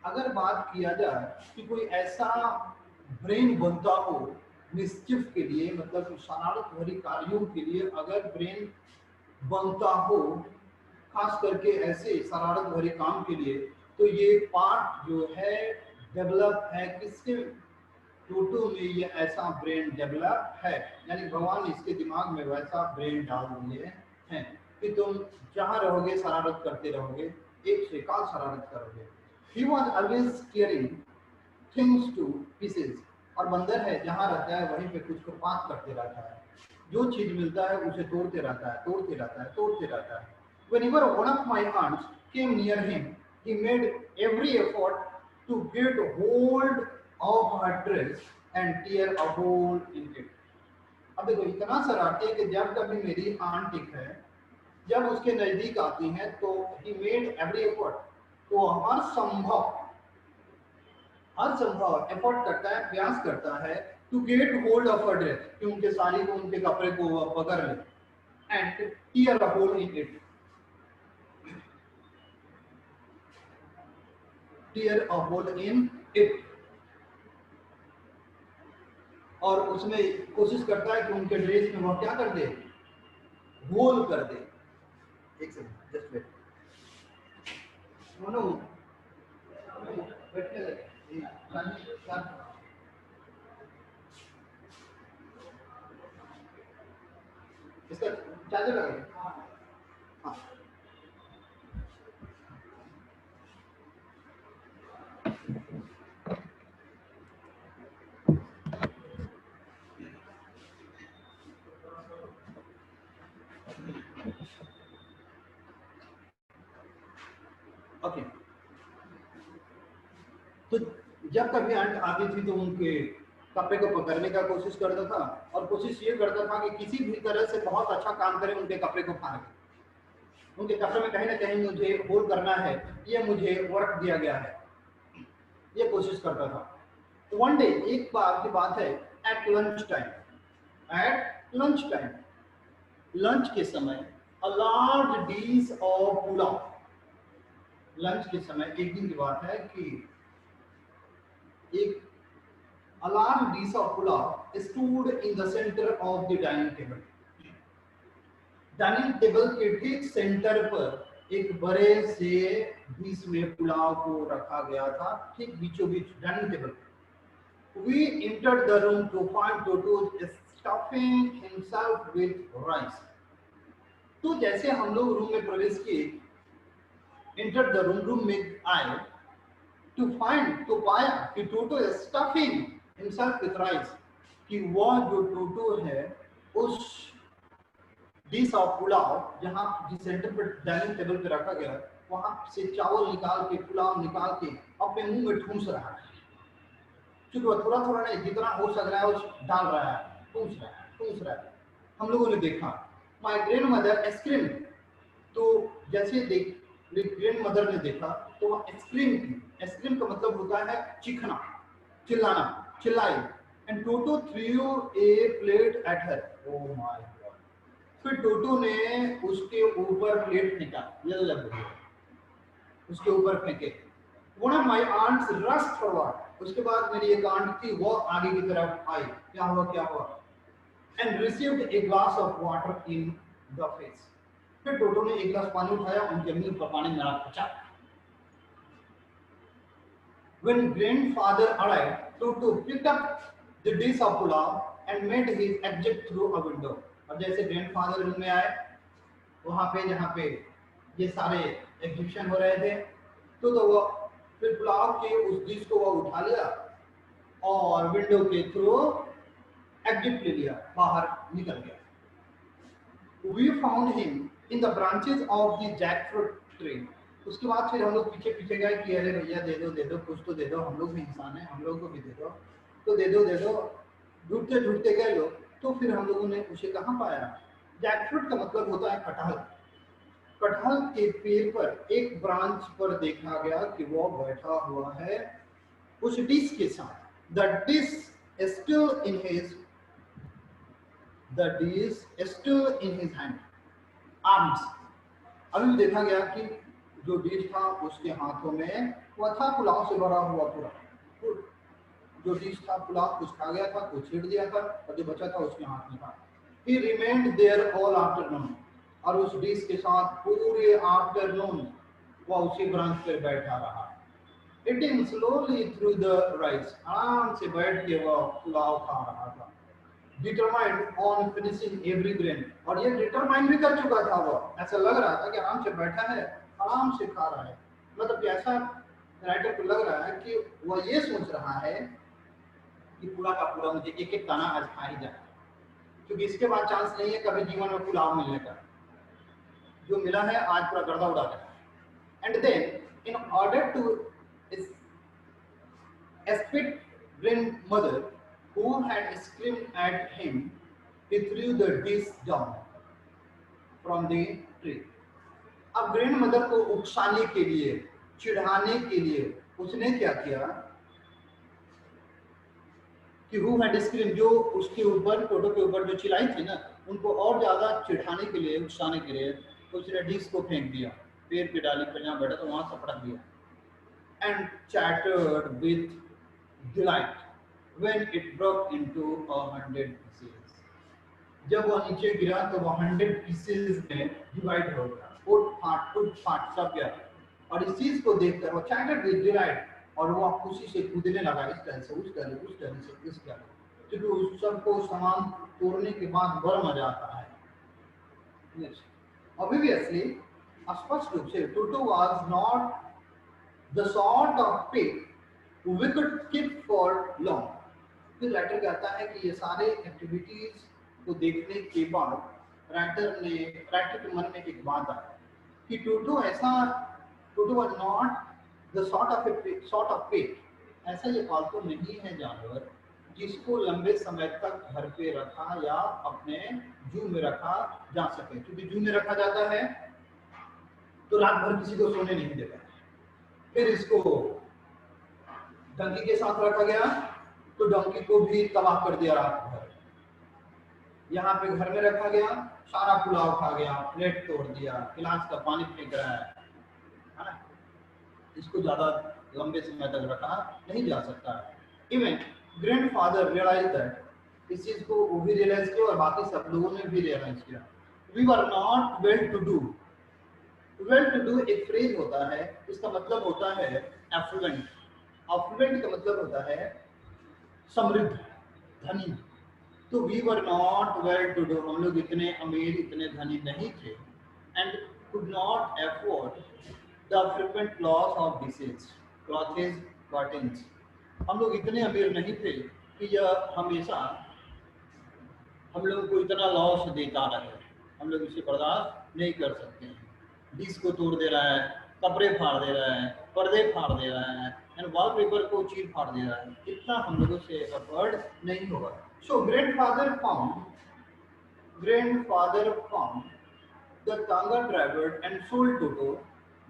[SPEAKER 1] अगर बात किया जाए कि कोई ऐसा ब्रेन बनता हो मिस्चिफ के लिए, मतलब शरारत भरी कार्यों के लिए अगर ब्रेन बनता हो, खास करके ऐसे शरारत भरे काम के लिए, तो ये पार्ट जो है डेवलप है किसके, टोटो में ये ऐसा ब्रेन डेवलप है, यानी भगवान इसके दिमाग में वैसा ब्रेन डाल दिए हैं कि तुम जहां रहोगे शरारत करते रहोगे, एक से एकाध शरारत करोगे। He was always tearing things to pieces, और बंदर है जहां रहता है वहीं पे कुछ को पात करते रहता है, जो चीज मिलता है उसे तोड़ते रहता है, तोड़ते रहता है, तोड़ते रहता है। Whenever one of my aunts came near him, he made every effort to get hold of her dress and tear a hole in it. अब देखो इतना शरारती है कि जब कभी मेरी आंट एक है, जब उसके नजदीक आती हैं तो he made every effort, तो हर संभव एफर्ट करता है, प्रयास करता है to get hold of a dress, कि उनके साड़ी को, उनके कपड़े को वह पकड़ ले, and tear a hole in it, tear a hole in it, और उसमें कोशिश करता है कि उनके ड्रेस में वह क्या कर दे, होल कर दे। एक सेकंड जस्ट वेट, नो बैठने लगे, इसका चार्जर लगा। हाँ ओके। तो जब कभी आंट आती थी तो उनके कपड़े को पकड़ने का कोशिश करता था, और कोशिश ये करता था कि किसी भी तरह से बहुत अच्छा काम करे, उनके कपड़े को फाड़ के, उनके कपड़े में कहीं ना कहीं मुझे होल करना है, ये मुझे वर्क दिया गया है, ये कोशिश करता था। तो वन डे, एक बार की बात है, at lunch time, at lunch time, lunch के समय, a large dish of pulao, lunch के समय एक दिन की बात है कि एक a large dish of pulao stood in the center of the dining table. Dining table के ठीक सेंटर पर एक बड़े से डिश में पुलाव को रखा गया था, ठीक बीचों बीच dining table. We entered the room to find Toto stuffing himself with rice. तो जैसे हम लोग रूम में प्रवेश किए, एंटर द रूम, रूम में आए, टू फाइंड, तो पाया कि टोटो स्टफिंग हिमसेल्फ विथ राइस, कि वह जो टोटो है उस डिश ऑफ पुलाव जहाँ जिस सेंटर पर डाइनिंग टेबल पे रखा गया वहां से चावल निकाल के, पुलाव निकाल के अपने मुंह में ठूंस रहा है। क्योंकि वह थोड़ा थोड़ा नहीं, जितना हो सक रहा है वो डाल रहा है, ठूंस रहा है, ठूंस रहा है। हम लोगों ने देखा। माई ग्रैंड मदर स्क्रीम, तो जैसे देख ग्रैंड मदर ने देखा तो वह स्क्रीम की, स्क्रीम का मतलब होता है चीखना, चिल्लाना, चिल्लाई। And Toto through a plate at her, oh my God. फिर टोटो ने उसके ऊपर प्लेट फेंका, ये लग गया, उसके ऊपर फेंके। One of my aunts rushed forward, उसके बाद मेरी एक आंट थी वो आगे की तरफ आई, क्या हुआ क्या हुआ, and received a glass of water in the face. फिर टोटो ने एक गिलास पानी उठाया, उनके मुंह पर पानी मारा, पचा। When grandfather arrived, Toto picked up the dish of pulao and made his exit through a window. और जैसे ग्रैंडफादर रूम में आए, वहां पे जहाँ पे ये सारे एग्जीबिशन हो रहे थे, तो वो फिर पुलाव के उस डिश को वो उठा लिया और विंडो के थ्रू एग्जिट ले लिया, बाहर निकल गया। We found him in the branches of the jackfruit tree. उसके बाद फिर हम लोग पीछे पीछे गए कि अरे भैया दे दो कुछ तो दे दो, हम लोग भी इंसान हैं, हम लोगों को भी दे दो, तो दे दो। ढूंढते ढूंढते गए लोग, तो फिर हम लोगों ने उसे कहाँ पाया। जैकफ्रूट का मतलब होता है कटहल। कटहल के पेड़ पर एक ब्रांच पर देखा गया कि वो बैठा हुआ है उस डिश के साथ। The dish still in his hand, arms. अभी देखा गया कि जो डिश था उसके हाथों में वह था पुलाव से भरा हुआ पूरा, जो डिश था पुलाव कुछ खा गया था, कुछ छीट दिया था और जो बचा था उसके हाथ में था। He remained there all afternoon, और उस डिश के साथ पूरे आफ्टरनून वह उसी ब्रांच पर बैठा रहा, eating slowly through the rice, आराम से बैठ के वह पुलाव खा रहा था। Determined on finishing every grain, और ये डिटरमाइन भी कर चुका था वो, ऐसा लग रहा था कि आराम से बैठा है, आराम से खा रहा है। मतलब ऐसा राइटर को लग रहा है कि वह ये सोच रहा है कि पूरा का पूरा मुझे एक एक दाना आज खा ही जाए, क्योंकि इसके बाद चांस नहीं है कभी जीवन में पुलाव मिलने का, जो मिला है आज पूरा गर्दा उड़ा देगा। And then in order to aspect grandmother who had screamed at him, he threw the dish down from the tree. अब ग्रैंड मदर को उकसाने के लिए, चिढ़ाने के लिए उसने क्या किया कि who had screamed, जो उसके ऊपर, टोटो के ऊपर जो चिल्लाई थी ना, उनको और ज्यादा चिढ़ाने के लिए, उकसाने के लिए उसने डिश को फेंक दिया, पेड़ पे डाली पर जहाँ बैठा तो वहां से पटक दिया। And chattered with delight when it broke into 100 pieces. जब वह नीचे गिरा तो वह 100 pieces में डिवाइड हो गया, टूट फाट सब गया। और इस चीज को देखकर वह chattered with delight, और वह खुशी से कूदने लगा, इस तरह से उस तरह, उस तरह से इस तरह, क्योंकि उस सबको सामान तोड़ने के बाद बड़ा मजा आता है। Obviously, स्पष्ट रूप से Toto was not the sort of pig we could keep for long. फिर राइटर कहता है कि ये सारे एक्टिविटीज को देखने के बाद राइटर के मन में एक बात आई कि Toto was not the sort of pet, ऐसा ये पालतू नहीं है जानवर जिसको लंबे समय तक घर पे रखा या अपने जू में रखा जा सके, क्योंकि जू में रखा जाता है तो रात भर किसी को सोने नहीं देता। फिर इसको डंकी के साथ रखा गया तो डंकी को भी तबाह कर दिया रात भर। यहाँ पे घर में रखा गया, सारा पुलाव खा गया, प्लेट तोड़ दिया, गिलास का पानी फेंक रहा है ना। इसको ज्यादा लंबे समय तक रखा नहीं जा सकता है। इवन ग्रैंडफादर रियलाइज दैट, इस चीज को वो भी रियलाइज किया और बाकी सब लोगों ने भी रियलाइज किया। We were not well to do. Well to do एक फ्रेज होता है, इसका मतलब होता है एफ्लुएंट। एफ्लुएंट का मतलब होता है समृद्ध, धनी। तो we were not well to do, हम लोग इतने अमीर, इतने धनी नहीं थे and could not afford the frequent loss of dishes, clothes, curtains. हम लोग इतने अमीर नहीं थे कि यह हमेशा हम लोगों को इतना लॉस देता रहे, हम लोग इसे बर्दाश्त नहीं कर सकते हैं। डिश को तोड़ दे रहा है, कपड़े फाड़ दे रहा है, पर्दे फाड़ दे रहा है, एंड वॉलपेपर को चीर फाड़ दे रहा है, इतना हम लोगों से अफोर्ड नहीं होगा। सो grandfather found the Tanga driver and sold Toto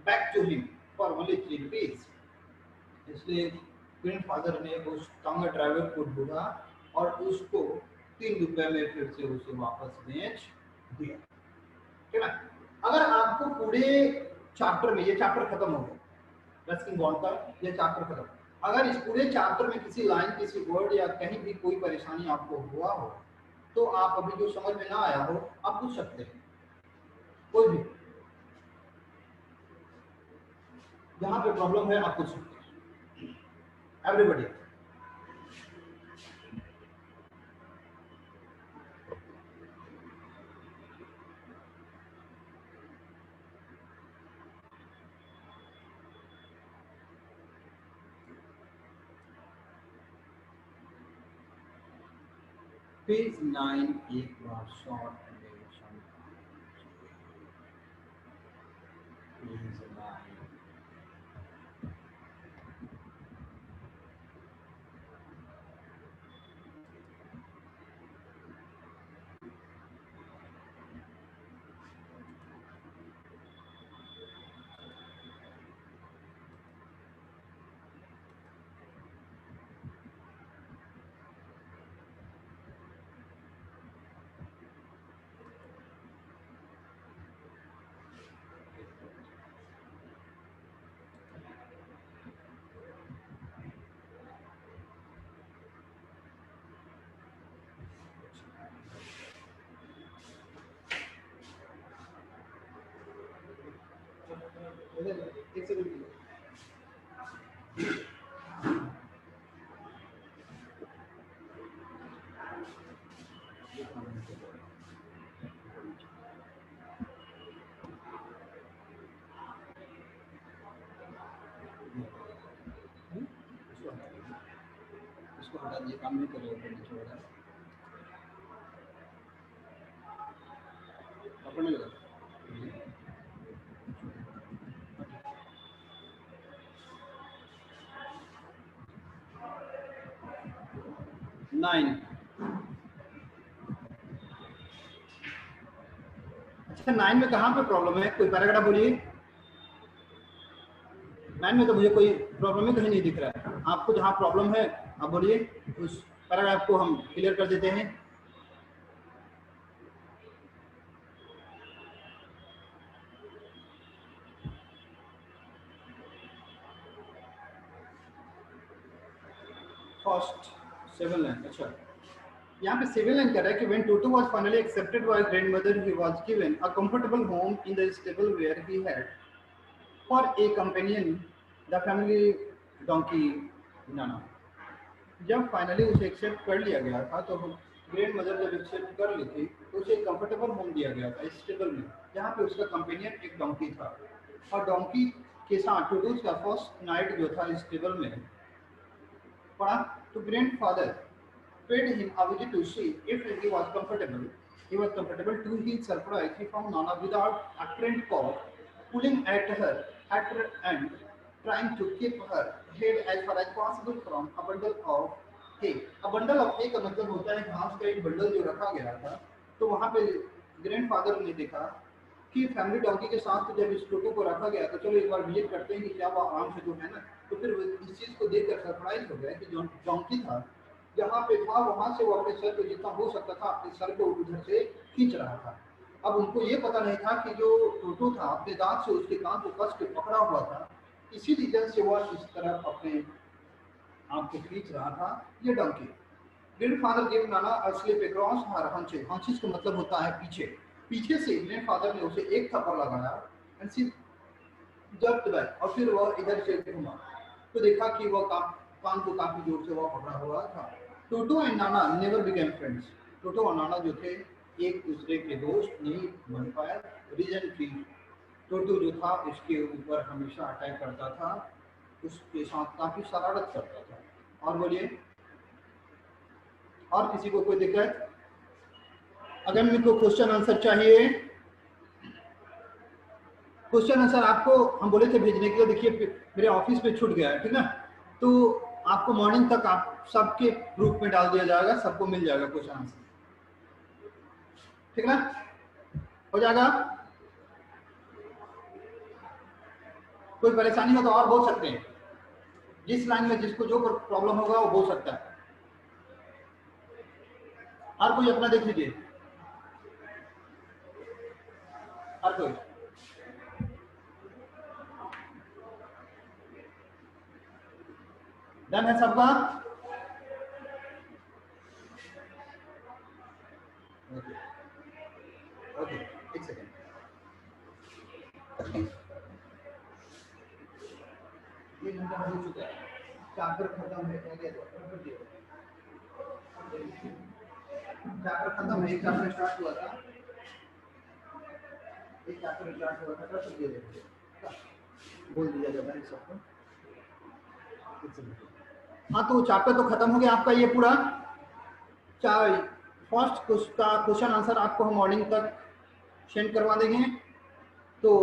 [SPEAKER 1] back to him for only 3 rupees. इसलिए ग्रैंडफादर ने उस टांगा ड्राइवर को ढूंढा और उसको 3 रुपए में फिर से उसे वापस बेच दिया। ठीक है, अगर आपको पूरे चैप्टर में, ये चैप्टर खत्म हो गया रस्किन बॉन्ड का, ये चैप्टर खत्म, अगर इस पूरे चैप्टर में किसी लाइन, किसी वर्ड या कहीं भी कोई परेशानी आपको हुआ हो तो आप अभी जो समझ में ना आया हो आप पूछ सकते हैं, कोई भी जहां पे प्रॉब्लम है आप पूछ सकते हैं, एवरीबॉडी। पेज 9 एक बार शॉर्ट एनिमेशन, पेज 9। एक सेकंड, इसको हटा दिए, काम नहीं कर रहे ऊपर नीचे हो रहा है, पकड़ने लगा। 9, अच्छा 9 में कहाँ पे प्रॉब्लम है, कोई पैराग्राफ बोलिए। 9 में तो मुझे कोई प्रॉब्लम ही कहीं नहीं दिख रहा है, आपको जहाँ प्रॉब्लम है आप बोलिए, उस पैराग्राफ को हम क्लियर कर देते हैं। फर्स्ट 7 लाइन, अच्छा यहाँ पे 7 लाइन कर रहा है कि when Toto was finally accepted by grandmother, he was given a comfortable home in the stable where he had for a companion the family donkey Nana। जब फाइनली उसे एक्सेप्ट कर लिया गया था तो ग्रैंड मदर जब एक्सेप्ट कर ली थी तो उसे एक कंफर्टेबल होम दिया गया था स्टेबल में, जहाँ पे उसका कंपेनियन एक डोंकी था, और डोंकी के साथ टूडूज का फर्स्ट नाइट जो था स्टेबल में पड़ा। तो grand father paid him a visit to see if he was comfortable. He was comfortable. To his surprise, he found Nana without a trained cock, pulling at her and trying to keep her head as far as possible from a bundle of hay. A bundle of hay का मतलब होता है घास का एक bundle जो रखा गया था। तो वहाँ पे ग्रैंडफादर ने देखा कि फैमिली डॉगी के साथ जब इस टोटो को रखा गया तो चलो एक बार विजिट करते हैं कि क्या वो आराम से जो है ना, तो फिर इस चीज़ को देखकर सरप्राइज हो गया कि जो डॉन्की था जहाँ पे था वहां से वो अपने सर पे जितना हो सकता था अपने सर को उधर से खींच रहा था। अब उनको ये पता नहीं था कि जो टोटो था अपने दांत से उसके कान को कस के पकड़ा हुआ था, इसी रीजन से वह इस तरफ अपने आप को खींच रहा था ये डंकी। ग्रैंडफादर गिव नाना अ स्लिप अक्रॉस हर हंचेस, हंचेस का मतलब होता है पीछे, पीछे से ग्रैंडफादर ने उसे एक थप्पड़ लगाया एंड सी जब बैक, और फिर वह इधर से घूमा तो देखा कि वह कान को काफी जोर से वह पकड़ा हुआ था। टोटो and Nana never became friends, टोटो और नाना जो थे एक दूसरे के दोस्त नहीं बन पाए, रीजन की टोटो जो था इसके ऊपर हमेशा अटैक करता था, उसके साथ काफी शरारत करता था। और बोलिए, और किसी को कोई दिक्कत? अगर मेरे को क्वेश्चन आंसर चाहिए, क्वेश्चन आंसर आपको हम बोले थे भेजने के लिए, देखिए मेरे ऑफिस पे छूट गया है, ठीक ना, तो आपको मॉर्निंग तक आप सबके ग्रुप में डाल दिया जाएगा, सबको मिल जाएगा क्वेश्चन आंसर, ठीक ना, हो जाएगा। कोई परेशानी हो तो और बोल सकते हैं, जिस लाइन में जिसको जो प्रॉब्लम होगा वो बोल सकता है। हर कोई अपना देख लीजिए, हर कोई। डन है सबका? ओके ओके, एक सेकेंड। ये घंटा हो चुका है, चार्जर खत्म है, चार्जर खत्म है, एक चार्जर स्टार्ट हुआ था, एक चार्जर स्टार्ट हुआ था, कर दे देते बोल दिया जाता है सबको। हाँ तो चैप्टर तो खत्म हो गया आपका ये पूरा। फर्स्ट का क्वेश्चन आंसर आपको हम मॉर्निंग तक सेंड करवा देंगे। तो